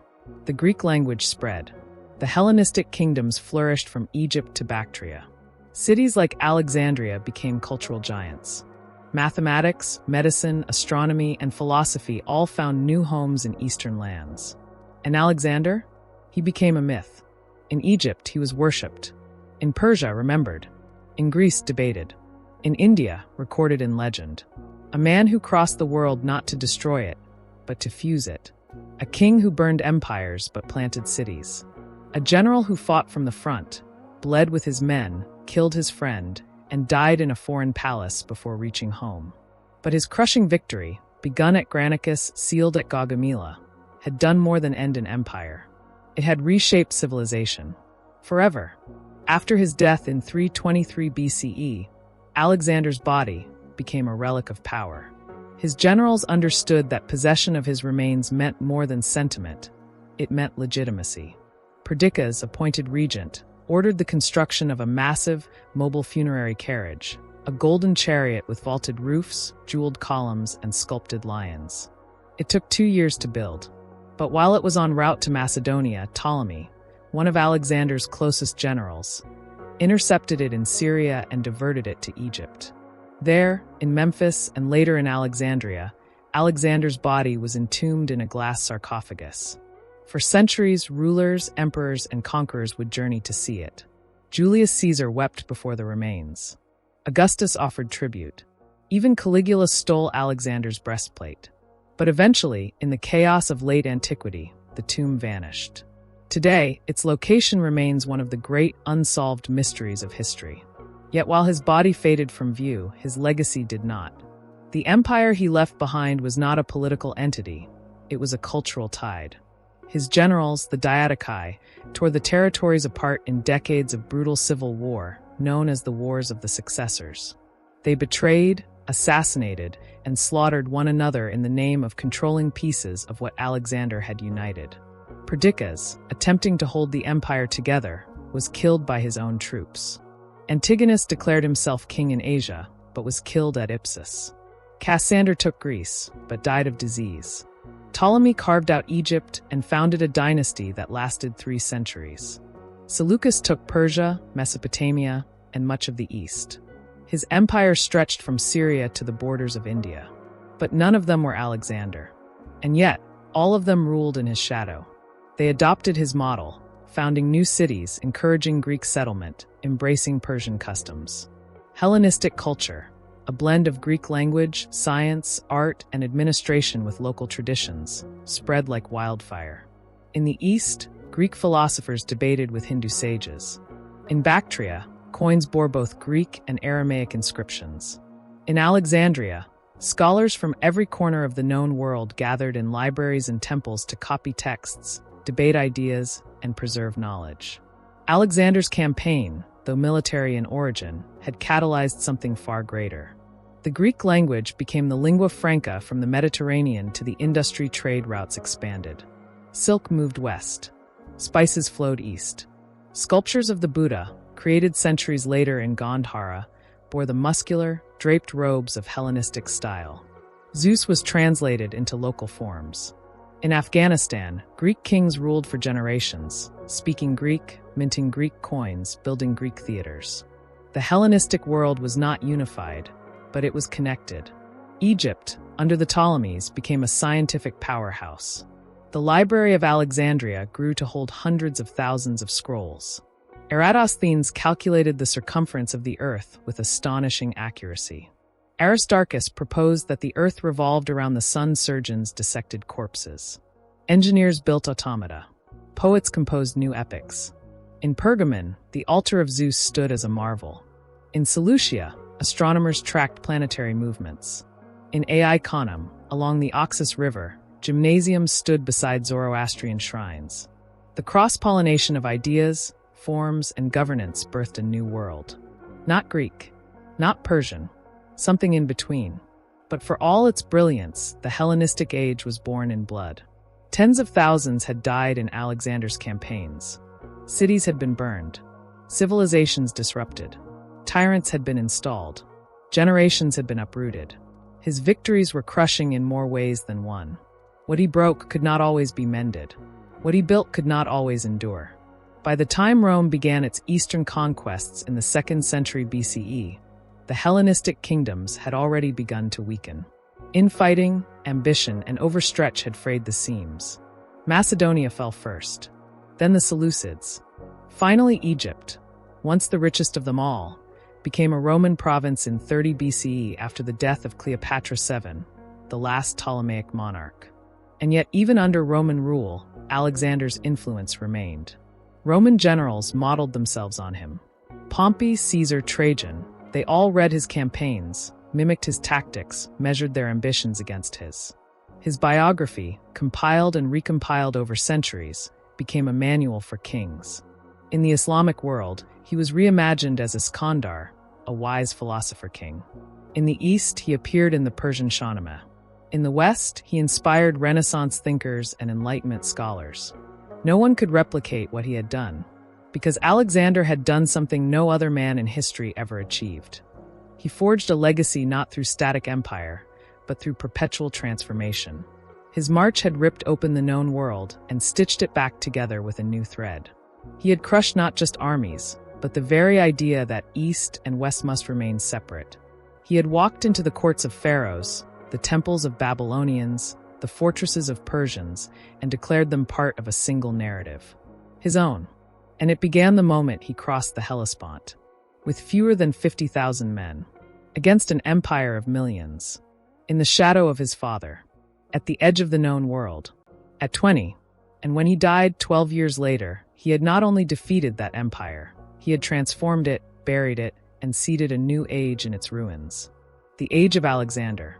The Greek language spread. The Hellenistic kingdoms flourished from Egypt to Bactria. Cities like Alexandria became cultural giants. Mathematics, medicine, astronomy, and philosophy all found new homes in eastern lands. And Alexander? He became a myth. In Egypt, he was worshipped. In Persia, remembered. In Greece, debated. In India, recorded in legend. A man who crossed the world not to destroy it, but to fuse it. A king who burned empires but planted cities. A general who fought from the front, bled with his men, killed his friend, and died in a foreign palace before reaching home. But his crushing victory, begun at Granicus, sealed at Gaugamela, had done more than end an empire. It had reshaped civilization. Forever. After his death in 323 BCE, Alexander's body became a relic of power. His generals understood that possession of his remains meant more than sentiment. It meant legitimacy. Perdiccas, appointed regent, ordered the construction of a massive, mobile funerary carriage, a golden chariot with vaulted roofs, jeweled columns, and sculpted lions. It took 2 years to build. But while it was en route to Macedonia, Ptolemy, one of Alexander's closest generals, intercepted it in Syria and diverted it to Egypt. There, in Memphis and later in Alexandria, Alexander's body was entombed in a glass sarcophagus. For centuries, rulers, emperors, and conquerors would journey to see it. Julius Caesar wept before the remains. Augustus offered tribute. Even Caligula stole Alexander's breastplate. But eventually, in the chaos of late antiquity, the tomb vanished. Today, its location remains one of the great unsolved mysteries of history. Yet while his body faded from view, his legacy did not. The empire he left behind was not a political entity, it was a cultural tide. His generals, the Diadochi, tore the territories apart in decades of brutal civil war, known as the Wars of the Successors. They betrayed, assassinated, and slaughtered one another in the name of controlling pieces of what Alexander had united. Perdiccas, attempting to hold the empire together, was killed by his own troops. Antigonus declared himself king in Asia, but was killed at Ipsus. Cassander took Greece, but died of disease. Ptolemy carved out Egypt and founded a dynasty that lasted 3 centuries. Seleucus took Persia, Mesopotamia, and much of the East. His empire stretched from Syria to the borders of India. But none of them were Alexander. And yet, all of them ruled in his shadow. They adopted his model, founding new cities, encouraging Greek settlement, embracing Persian customs. Hellenistic culture, a blend of Greek language, science, art, and administration with local traditions, spread like wildfire. In the East, Greek philosophers debated with Hindu sages. In Bactria, coins bore both Greek and Aramaic inscriptions. In Alexandria, scholars from every corner of the known world gathered in libraries and temples to copy texts, debate ideas, and preserve knowledge. Alexander's campaign, though military in origin, had catalyzed something far greater. The Greek language became the lingua franca from the Mediterranean to the industry trade routes expanded. Silk moved west. Spices flowed east. Sculptures of the Buddha, created centuries later in Gandhara, bore the muscular, draped robes of Hellenistic style. Zeus was translated into local forms. In Afghanistan, Greek kings ruled for generations, speaking Greek, minting Greek coins, building Greek theaters. The Hellenistic world was not unified, but it was connected. Egypt, under the Ptolemies, became a scientific powerhouse. The Library of Alexandria grew to hold hundreds of thousands of scrolls. Eratosthenes calculated the circumference of the Earth with astonishing accuracy. Aristarchus proposed that the Earth revolved around the sun. Surgeons dissected corpses. Engineers built automata. Poets composed new epics. In Pergamon, the altar of Zeus stood as a marvel. In Seleucia, astronomers tracked planetary movements. In Ai Khanum, along the Oxus River, gymnasiums stood beside Zoroastrian shrines. The cross-pollination of ideas, forms, and governance birthed a new world. Not Greek, not Persian, something in between. But for all its brilliance, the Hellenistic age was born in blood. Tens of thousands had died in Alexander's campaigns. Cities had been burned. Civilizations disrupted. Tyrants had been installed. Generations had been uprooted. His victories were crushing in more ways than one. What he broke could not always be mended. What he built could not always endure. By the time Rome began its eastern conquests in the 2nd century BCE, the Hellenistic kingdoms had already begun to weaken. Infighting, ambition, and overstretch had frayed the seams. Macedonia fell first, then the Seleucids. Finally, Egypt, once the richest of them all, became a Roman province in 30 BCE after the death of Cleopatra VII, the last Ptolemaic monarch. And yet, even under Roman rule, Alexander's influence remained. Roman generals modeled themselves on him. Pompey, Caesar, Trajan, they all read his campaigns, mimicked his tactics, measured their ambitions against his. His biography, compiled and recompiled over centuries, became a manual for kings. In the Islamic world, he was reimagined as Iskandar, a wise philosopher king. In the East, he appeared in the Persian Shahnameh. In the West, he inspired Renaissance thinkers and Enlightenment scholars. No one could replicate what he had done, because Alexander had done something no other man in history ever achieved. He forged a legacy not through static empire, but through perpetual transformation. His march had ripped open the known world and stitched it back together with a new thread. He had crushed not just armies, but the very idea that East and West must remain separate. He had walked into the courts of pharaohs, the temples of Babylonians, the fortresses of Persians, and declared them part of a single narrative, his own. And it began the moment he crossed the Hellespont, with fewer than 50,000 men, against an empire of millions, in the shadow of his father, at the edge of the known world. At 20, and when he died 12 years later, he had not only defeated that empire, he had transformed it, buried it, and seeded a new age in its ruins. The Age of Alexander.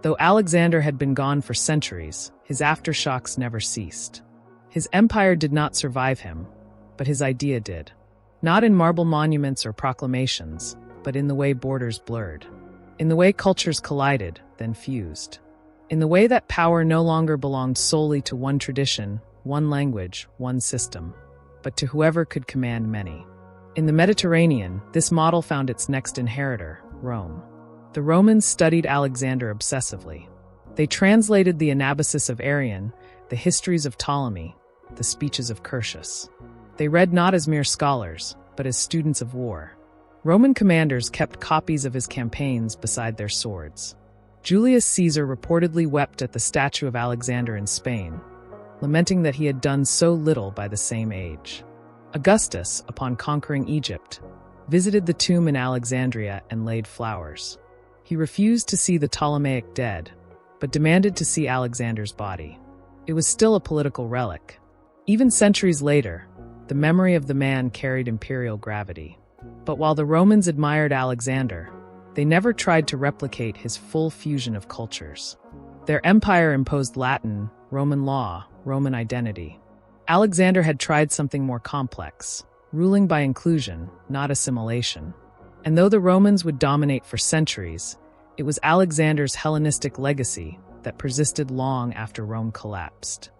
Though Alexander had been gone for centuries, his aftershocks never ceased. His empire did not survive him, but his idea did. Not in marble monuments or proclamations, but in the way borders blurred. In the way cultures collided, then fused. In the way that power no longer belonged solely to one tradition, one language, one system, but to whoever could command many. In the Mediterranean, this model found its next inheritor, Rome. The Romans studied Alexander obsessively. They translated the Anabasis of Arrian, the histories of Ptolemy, the speeches of Curtius. They read not as mere scholars, but as students of war. Roman commanders kept copies of his campaigns beside their swords. Julius Caesar reportedly wept at the statue of Alexander in Spain, lamenting that he had done so little by the same age. Augustus, upon conquering Egypt, visited the tomb in Alexandria and laid flowers. He refused to see the Ptolemaic dead, but demanded to see Alexander's body. It was still a political relic. Even centuries later, the memory of the man carried imperial gravity. But while the Romans admired Alexander, they never tried to replicate his full fusion of cultures. Their empire imposed Latin, Roman law, Roman identity. Alexander had tried something more complex, ruling by inclusion, not assimilation. And though the Romans would dominate for centuries, it was Alexander's Hellenistic legacy that persisted long after Rome collapsed.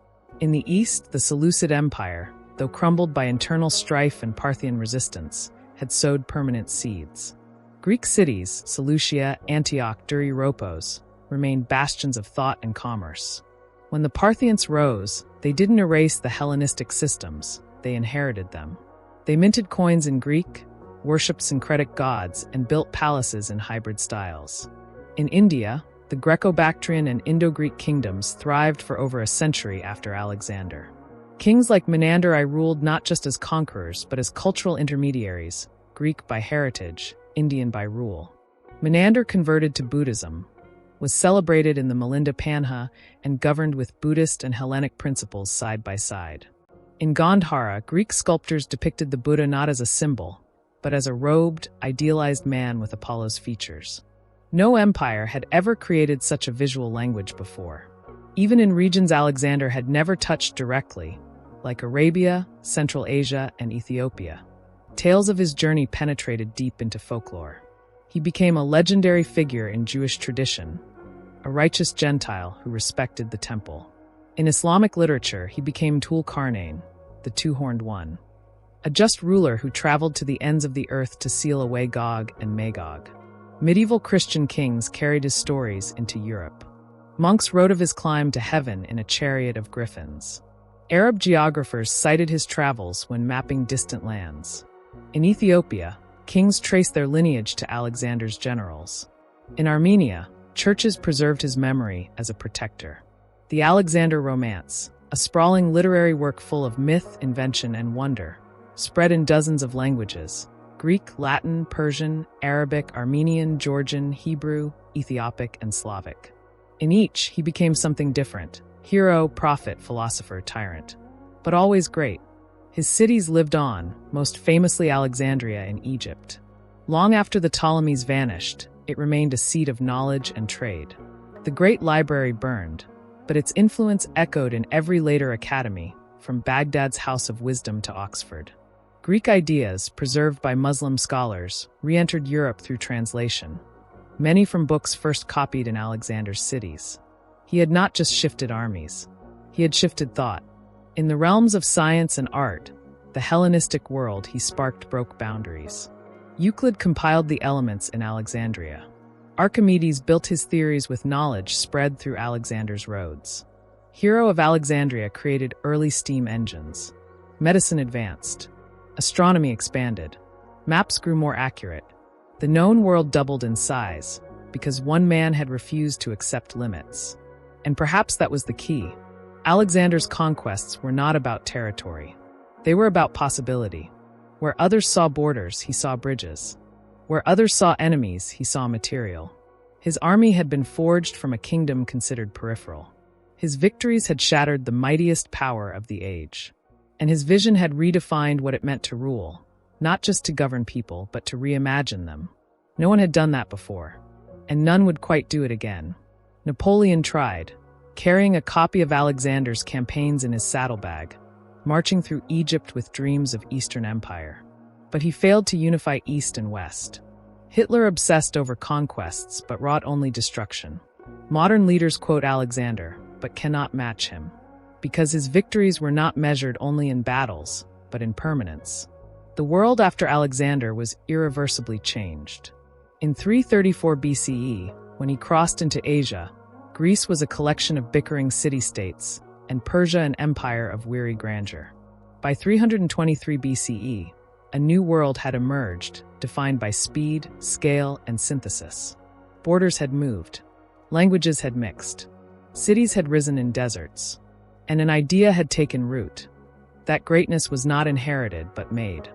In the East, the Seleucid Empire, though crumbled by internal strife and Parthian resistance, had sowed permanent seeds. Greek cities, Seleucia, Antioch, Dury-Ropos, remained bastions of thought and commerce. When the Parthians rose, they didn't erase the Hellenistic systems, they inherited them. They minted coins in Greek, worshipped syncretic gods, and built palaces in hybrid styles. In India, the Greco-Bactrian and Indo-Greek kingdoms thrived for over a century after Alexander. Kings like Menander I ruled not just as conquerors, but as cultural intermediaries, Greek by heritage, Indian by rule. Menander converted to Buddhism, was celebrated in the Milinda Panha, and governed with Buddhist and Hellenic principles side by side. In Gandhara, Greek sculptors depicted the Buddha not as a symbol, but as a robed, idealized man with Apollo's features. No empire had ever created such a visual language before. Even in regions Alexander had never touched directly, like Arabia, Central Asia, and Ethiopia, tales of his journey penetrated deep into folklore. He became a legendary figure in Jewish tradition, a righteous Gentile who respected the temple. In Islamic literature, he became Tul-Karnain, the two-horned one, a just ruler who traveled to the ends of the earth to seal away Gog and Magog. Medieval Christian kings carried his stories into Europe. Monks wrote of his climb to heaven in a chariot of griffins. Arab geographers cited his travels when mapping distant lands. In Ethiopia, kings traced their lineage to Alexander's generals. In Armenia, churches preserved his memory as a protector. The Alexander Romance, a sprawling literary work full of myth, invention, and wonder, spread in dozens of languages: Greek, Latin, Persian, Arabic, Armenian, Georgian, Hebrew, Ethiopic, and Slavic. In each, he became something different: hero, prophet, philosopher, tyrant. But always great. His cities lived on, most famously Alexandria in Egypt. Long after the Ptolemies vanished, it remained a seat of knowledge and trade. The great library burned, but its influence echoed in every later academy, from Baghdad's House of Wisdom to Oxford. Greek ideas, preserved by Muslim scholars, re-entered Europe through translation, many from books first copied in Alexander's cities. He had not just shifted armies, he had shifted thought. In the realms of science and art, the Hellenistic world he sparked broke boundaries. Euclid compiled the elements in Alexandria. Archimedes built his theories with knowledge spread through Alexander's roads. Hero of Alexandria created early steam engines. Medicine advanced. Astronomy expanded. Maps grew more accurate. The known world doubled in size, because one man had refused to accept limits. And perhaps that was the key. Alexander's conquests were not about territory. They were about possibility. Where others saw borders, he saw bridges. Where others saw enemies, he saw material. His army had been forged from a kingdom considered peripheral. His victories had shattered the mightiest power of the age. And his vision had redefined what it meant to rule, not just to govern people, but to reimagine them. No one had done that before, and none would quite do it again. Napoleon tried, carrying a copy of Alexander's campaigns in his saddlebag, marching through Egypt with dreams of Eastern Empire. But he failed to unify East and West. Hitler obsessed over conquests, but wrought only destruction. Modern leaders quote Alexander, but cannot match him, because his victories were not measured only in battles, but in permanence. The world after Alexander was irreversibly changed. In 334 BCE, when he crossed into Asia, Greece was a collection of bickering city-states, and Persia an empire of weary grandeur. By 323 BCE, a new world had emerged, defined by speed, scale, and synthesis. Borders had moved. Languages had mixed. Cities had risen in deserts. And an idea had taken root. That greatness was not inherited, but made.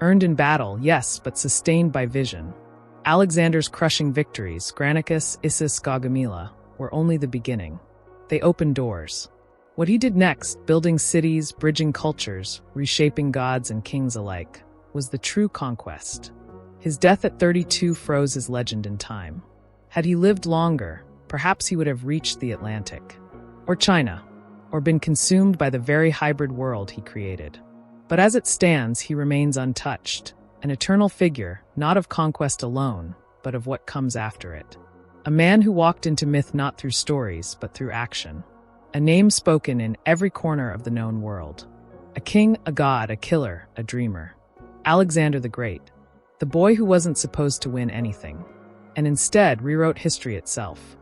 Earned in battle, yes, but sustained by vision. Alexander's crushing victories, Granicus, Issus, Gaugamela, were only the beginning. They opened doors. What he did next, building cities, bridging cultures, reshaping gods and kings alike, was the true conquest. His death at 32 froze his legend in time. Had he lived longer, perhaps he would have reached the Atlantic, or China, or been consumed by the very hybrid world he created. But as it stands, he remains untouched, an eternal figure, not of conquest alone, but of what comes after it. A man who walked into myth not through stories, but through action. A name spoken in every corner of the known world. A king, a god, a killer, a dreamer. Alexander the Great. the boy who wasn't supposed to win anything, and instead rewrote history itself.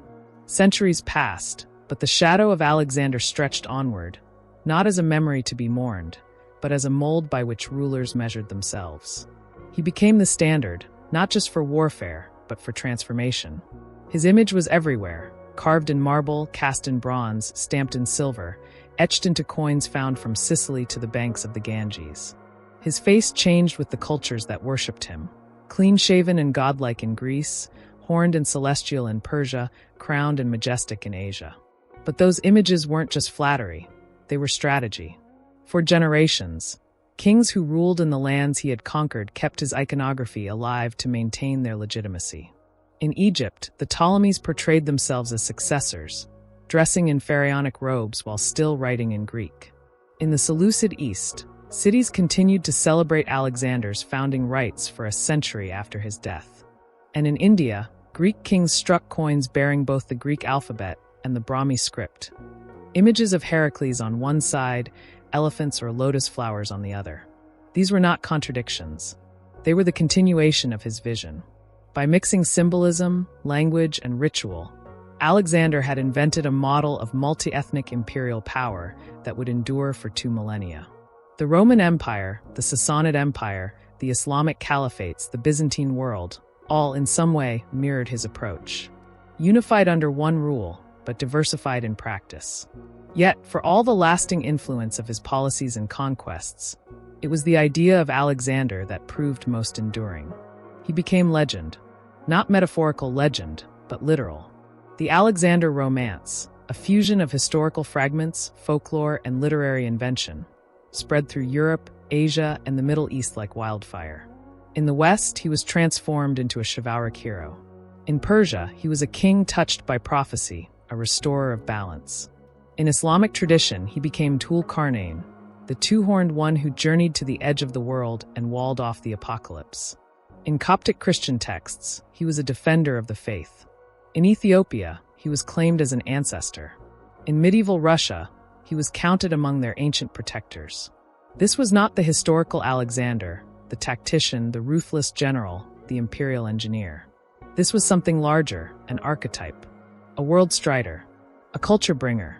Centuries passed, but the shadow of Alexander stretched onward, not as a memory to be mourned, but as a mold by which rulers measured themselves. He became the standard, not just for warfare, but for transformation. His image was everywhere, carved in marble, cast in bronze, stamped in silver, etched into coins found from Sicily to the banks of the Ganges. His face changed with the cultures that worshipped him. Clean-shaven and godlike in Greece, horned and celestial in Persia, crowned and majestic in Asia. But those images weren't just flattery, they were strategy. For generations, kings who ruled in the lands he had conquered kept his iconography alive to maintain their legitimacy. In Egypt, the Ptolemies portrayed themselves as successors, dressing in pharaonic robes while still writing in Greek. In the Seleucid East, cities continued to celebrate Alexander's founding rites for a century after his death. And in India, Greek kings struck coins bearing both the Greek alphabet and the Brahmi script. Images of Heracles on one side, elephants or lotus flowers on the other. These were not contradictions. They were the continuation of his vision. By mixing symbolism, language, and ritual, Alexander had invented a model of multi-ethnic imperial power that would endure for 2 millennia. The Roman Empire, the Sassanid Empire, the Islamic Caliphates, the Byzantine world, all in some way mirrored his approach. Unified under one rule, but diversified in practice. Yet, for all the lasting influence of his policies and conquests, it was the idea of Alexander that proved most enduring. He became legend. Not metaphorical legend, but literal. The Alexander Romance, a fusion of historical fragments, folklore, and literary invention, spread through Europe, Asia, and the Middle East like wildfire. In the West, he was transformed into a chivalric hero. In Persia, he was a king touched by prophecy, a restorer of balance. In Islamic tradition, he became Tul Karnain, the two-horned one who journeyed to the edge of the world and walled off the apocalypse. In Coptic Christian texts, he was a defender of the faith. In Ethiopia, he was claimed as an ancestor. In medieval Russia, he was counted among their ancient protectors. This was not the historical Alexander, the tactician, the ruthless general, the imperial engineer. This was something larger, an archetype, a world strider, a culture bringer,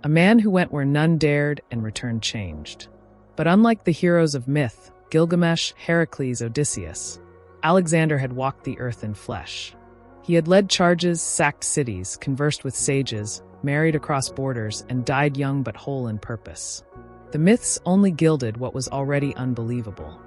a man who went where none dared and returned changed. But unlike the heroes of myth, Gilgamesh, Heracles, Odysseus, Alexander had walked the earth in flesh. He had led charges, sacked cities, conversed with sages, married across borders, and died young but whole in purpose. The myths only gilded what was already unbelievable.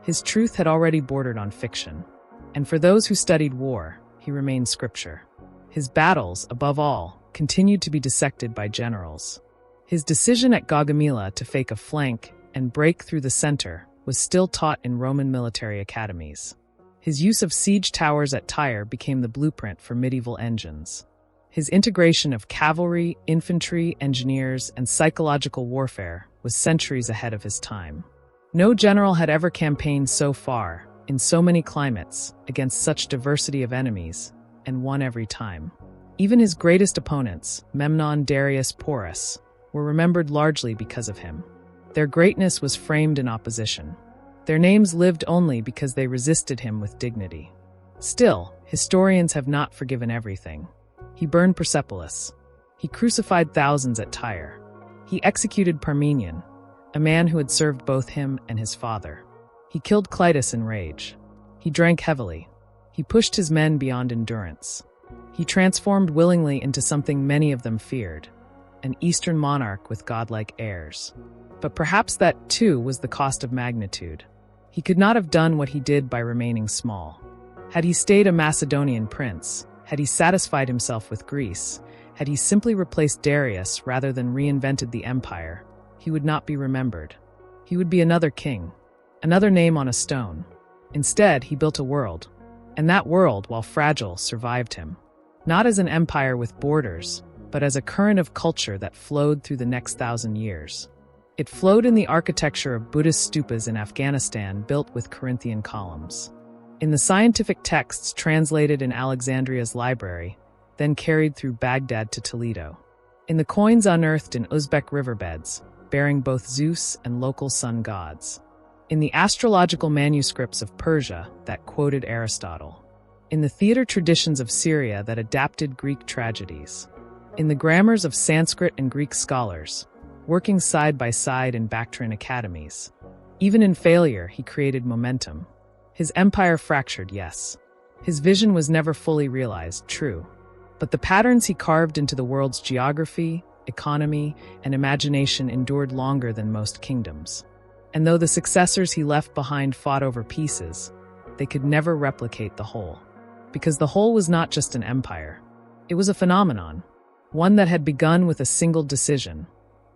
His truth had already bordered on fiction. And for those who studied war, he remained scripture. His battles, above all, continued to be dissected by generals. His decision at Gaugamela to fake a flank and break through the center was still taught in Roman military academies. His use of siege towers at Tyre became the blueprint for medieval engines. His integration of cavalry, infantry, engineers, and psychological warfare was centuries ahead of his time. No general had ever campaigned so far, in so many climates, against such diversity of enemies, and won every time. Even his greatest opponents, Memnon, Darius, Porus, were remembered largely because of him. Their greatness was framed in opposition. Their names lived only because they resisted him with dignity. Still, historians have not forgiven everything. He burned Persepolis. He crucified thousands at Tyre. He executed Parmenion, a man who had served both him and his father. He killed Clitus in rage. He drank heavily. He pushed his men beyond endurance. He transformed willingly into something many of them feared, an Eastern monarch with godlike airs. But perhaps that, too, was the cost of magnitude. He could not have done what he did by remaining small. Had he stayed a Macedonian prince, had he satisfied himself with Greece, had he simply replaced Darius rather than reinvented the empire, he would not be remembered. He would be another king, another name on a stone. Instead, he built a world, and that world, while fragile, survived him. Not as an empire with borders, but as a current of culture that flowed through the next 1,000 years. It flowed in the architecture of Buddhist stupas in Afghanistan built with Corinthian columns. In the scientific texts translated in Alexandria's library, then carried through Baghdad to Toledo. In the coins unearthed in Uzbek riverbeds, bearing both Zeus and local sun gods. in the astrological manuscripts of Persia that quoted Aristotle, in the theater traditions of Syria that adapted Greek tragedies, in the grammars of Sanskrit and Greek scholars, working side by side in Bactrian academies. Even in failure, he created momentum. His empire fractured, yes. His vision was never fully realized, true. But the patterns he carved into the world's geography, economy, and imagination endured longer than most kingdoms. And though the successors he left behind fought over pieces, they could never replicate the whole. Because the whole was not just an empire. It was a phenomenon, one that had begun with a single decision.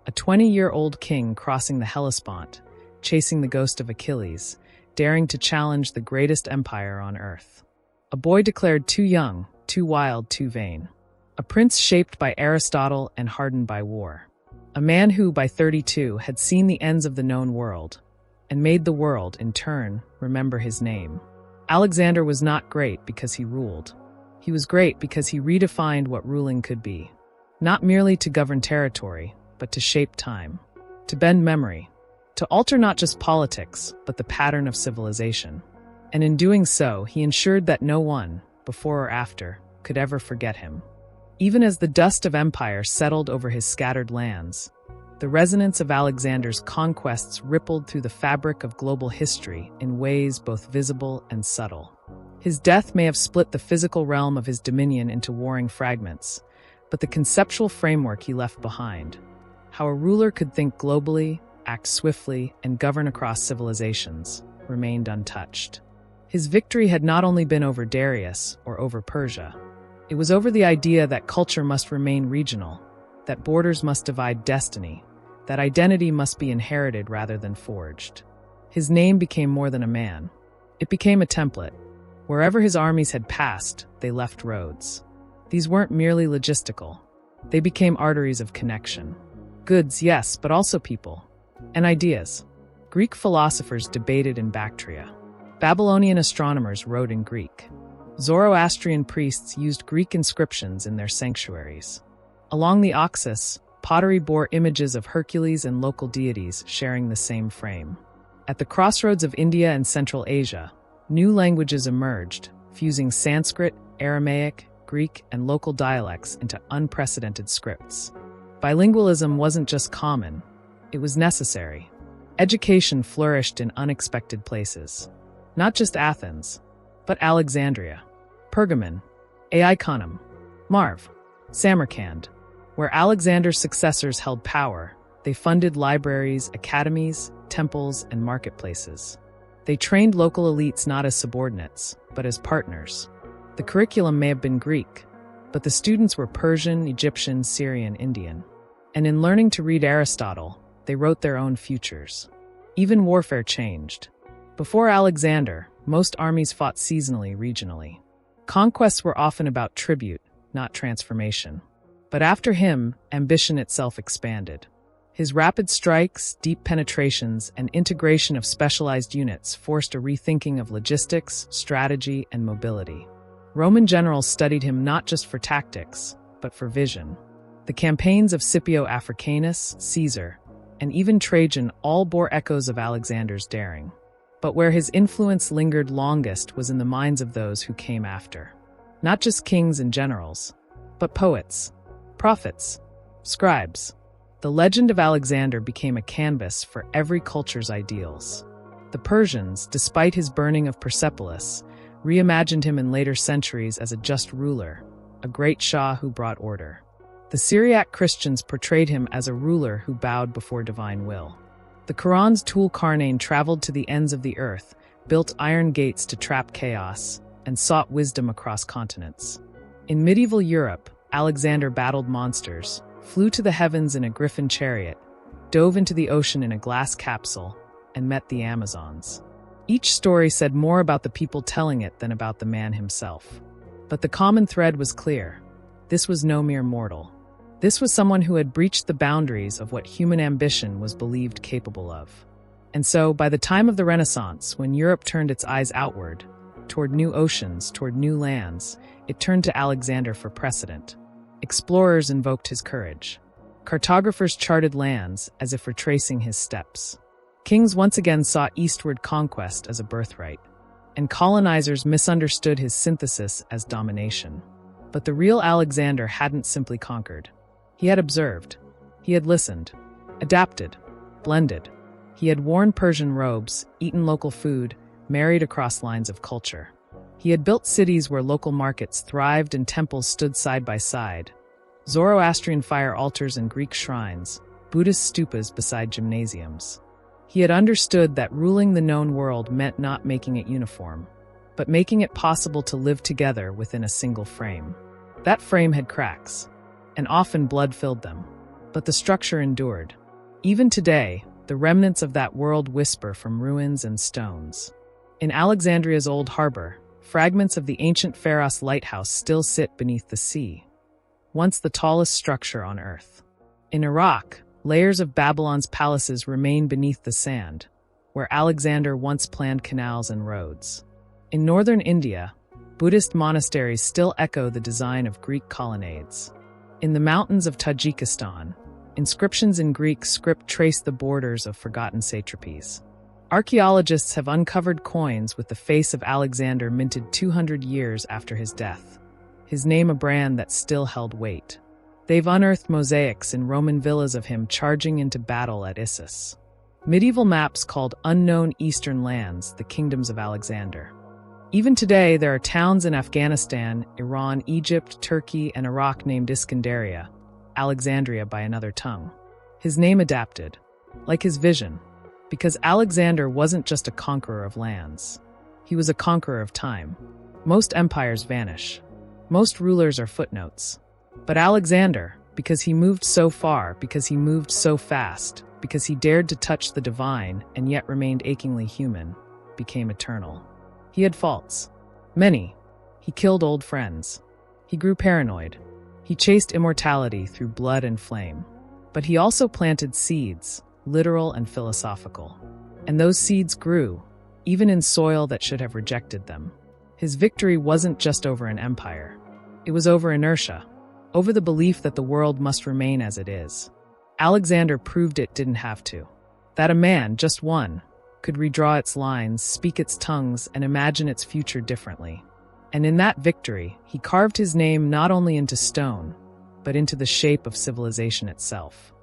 A 20-year-old king crossing the Hellespont, chasing the ghost of Achilles, daring to challenge the greatest empire on earth. A boy declared too young, too wild, too vain. A prince shaped by Aristotle and hardened by war. A man who, by 32, had seen the ends of the known world, and made the world, in turn, remember his name. Alexander was not great because he ruled. He was great because he redefined what ruling could be. Not merely to govern territory, but to shape time, to bend memory, to alter not just politics, but the pattern of civilization. And in doing so, he ensured that no one, before or after, could ever forget him. Even as the dust of empire settled over his scattered lands, the resonance of Alexander's conquests rippled through the fabric of global history in ways both visible and subtle. His death may have split the physical realm of his dominion into warring fragments, but the conceptual framework he left behind, how a ruler could think globally, act swiftly, and govern across civilizations, remained untouched. His victory had not only been over Darius or over Persia. It was over the idea that culture must remain regional, that borders must divide destiny, that identity must be inherited rather than forged. His name became more than a man. It became a template. Wherever his armies had passed, they left roads. These weren't merely logistical. They became arteries of connection. Goods, yes, but also people. And ideas. Greek philosophers debated in Bactria. Babylonian astronomers wrote in Greek. Zoroastrian priests used Greek inscriptions in their sanctuaries. Along the Oxus, pottery bore images of Hercules and local deities sharing the same frame. At the crossroads of India and Central Asia, new languages emerged, fusing Sanskrit, Aramaic, Greek, and local dialects into unprecedented scripts. Bilingualism wasn't just common, it was necessary. Education flourished in unexpected places. Not just Athens, but Alexandria, Pergamon, Aiconum, Marv, Samarkand. Where Alexander's successors held power, they funded libraries, academies, temples, and marketplaces. They trained local elites not as subordinates, but as partners. The curriculum may have been Greek, but the students were Persian, Egyptian, Syrian, Indian. And in learning to read Aristotle, they wrote their own futures. Even warfare changed. Before Alexander, most armies fought seasonally, regionally. Conquests were often about tribute, not transformation. But after him, ambition itself expanded. His rapid strikes, deep penetrations, and integration of specialized units forced a rethinking of logistics, strategy, and mobility. Roman generals studied him not just for tactics, but for vision. The campaigns of Scipio Africanus, Caesar, and even Trajan all bore echoes of Alexander's daring. But where his influence lingered longest was in the minds of those who came after. Not just kings and generals, but poets, prophets, scribes. The legend of Alexander became a canvas for every culture's ideals. The Persians, despite his burning of Persepolis, reimagined him in later centuries as a just ruler, a great Shah who brought order. The Syriac Christians portrayed him as a ruler who bowed before divine will. The Quran's Tul Karnain traveled to the ends of the earth, built iron gates to trap chaos, and sought wisdom across continents. In medieval Europe, Alexander battled monsters, flew to the heavens in a griffin chariot, dove into the ocean in a glass capsule, and met the Amazons. Each story said more about the people telling it than about the man himself. But the common thread was clear. This was no mere mortal. This was someone who had breached the boundaries of what human ambition was believed capable of. And so, by the time of the Renaissance, when Europe turned its eyes outward, toward new oceans, toward new lands, it turned to Alexander for precedent. Explorers invoked his courage. Cartographers charted lands as if retracing his steps. Kings once again saw eastward conquest as a birthright, and colonizers misunderstood his synthesis as domination. But the real Alexander hadn't simply conquered. He had observed. He had listened, adapted, blended. He had worn Persian robes, eaten local food, married across lines of culture. He had built cities where local markets thrived and temples stood side by side. Zoroastrian fire altars and Greek shrines, Buddhist stupas beside gymnasiums. He had understood that ruling the known world meant not making it uniform, but making it possible to live together within a single frame. That frame had cracks, and often blood filled them, but the structure endured. Even today, the remnants of that world whisper from ruins and stones. In Alexandria's old harbor, fragments of the ancient Pharos lighthouse still sit beneath the sea, once the tallest structure on earth. In Iraq, layers of Babylon's palaces remain beneath the sand, where Alexander once planned canals and roads. In northern India, Buddhist monasteries still echo the design of Greek colonnades. In the mountains of Tajikistan, inscriptions in Greek script trace the borders of forgotten satrapies. Archaeologists have uncovered coins with the face of Alexander minted 200 years after his death, his name a brand that still held weight. They've unearthed mosaics in Roman villas of him charging into battle at Issus. Medieval maps called Unknown Eastern Lands the kingdoms of Alexander. Even today, there are towns in Afghanistan, Iran, Egypt, Turkey, and Iraq named Iskandaria, Alexandria by another tongue. His name adapted, like his vision, because Alexander wasn't just a conqueror of lands. He was a conqueror of time. Most empires vanish. Most rulers are footnotes. But Alexander, because he moved so far, because he moved so fast, because he dared to touch the divine and yet remained achingly human, became eternal. He had faults. Many. He killed old friends. He grew paranoid. He chased immortality through blood and flame. But he also planted seeds, literal and philosophical. And those seeds grew, even in soil that should have rejected them. His victory wasn't just over an empire. It was over inertia, over the belief that the world must remain as it is. Alexander proved it didn't have to. That a man, just one, could redraw its lines, speak its tongues, and imagine its future differently. And in that victory, he carved his name not only into stone, but into the shape of civilization itself.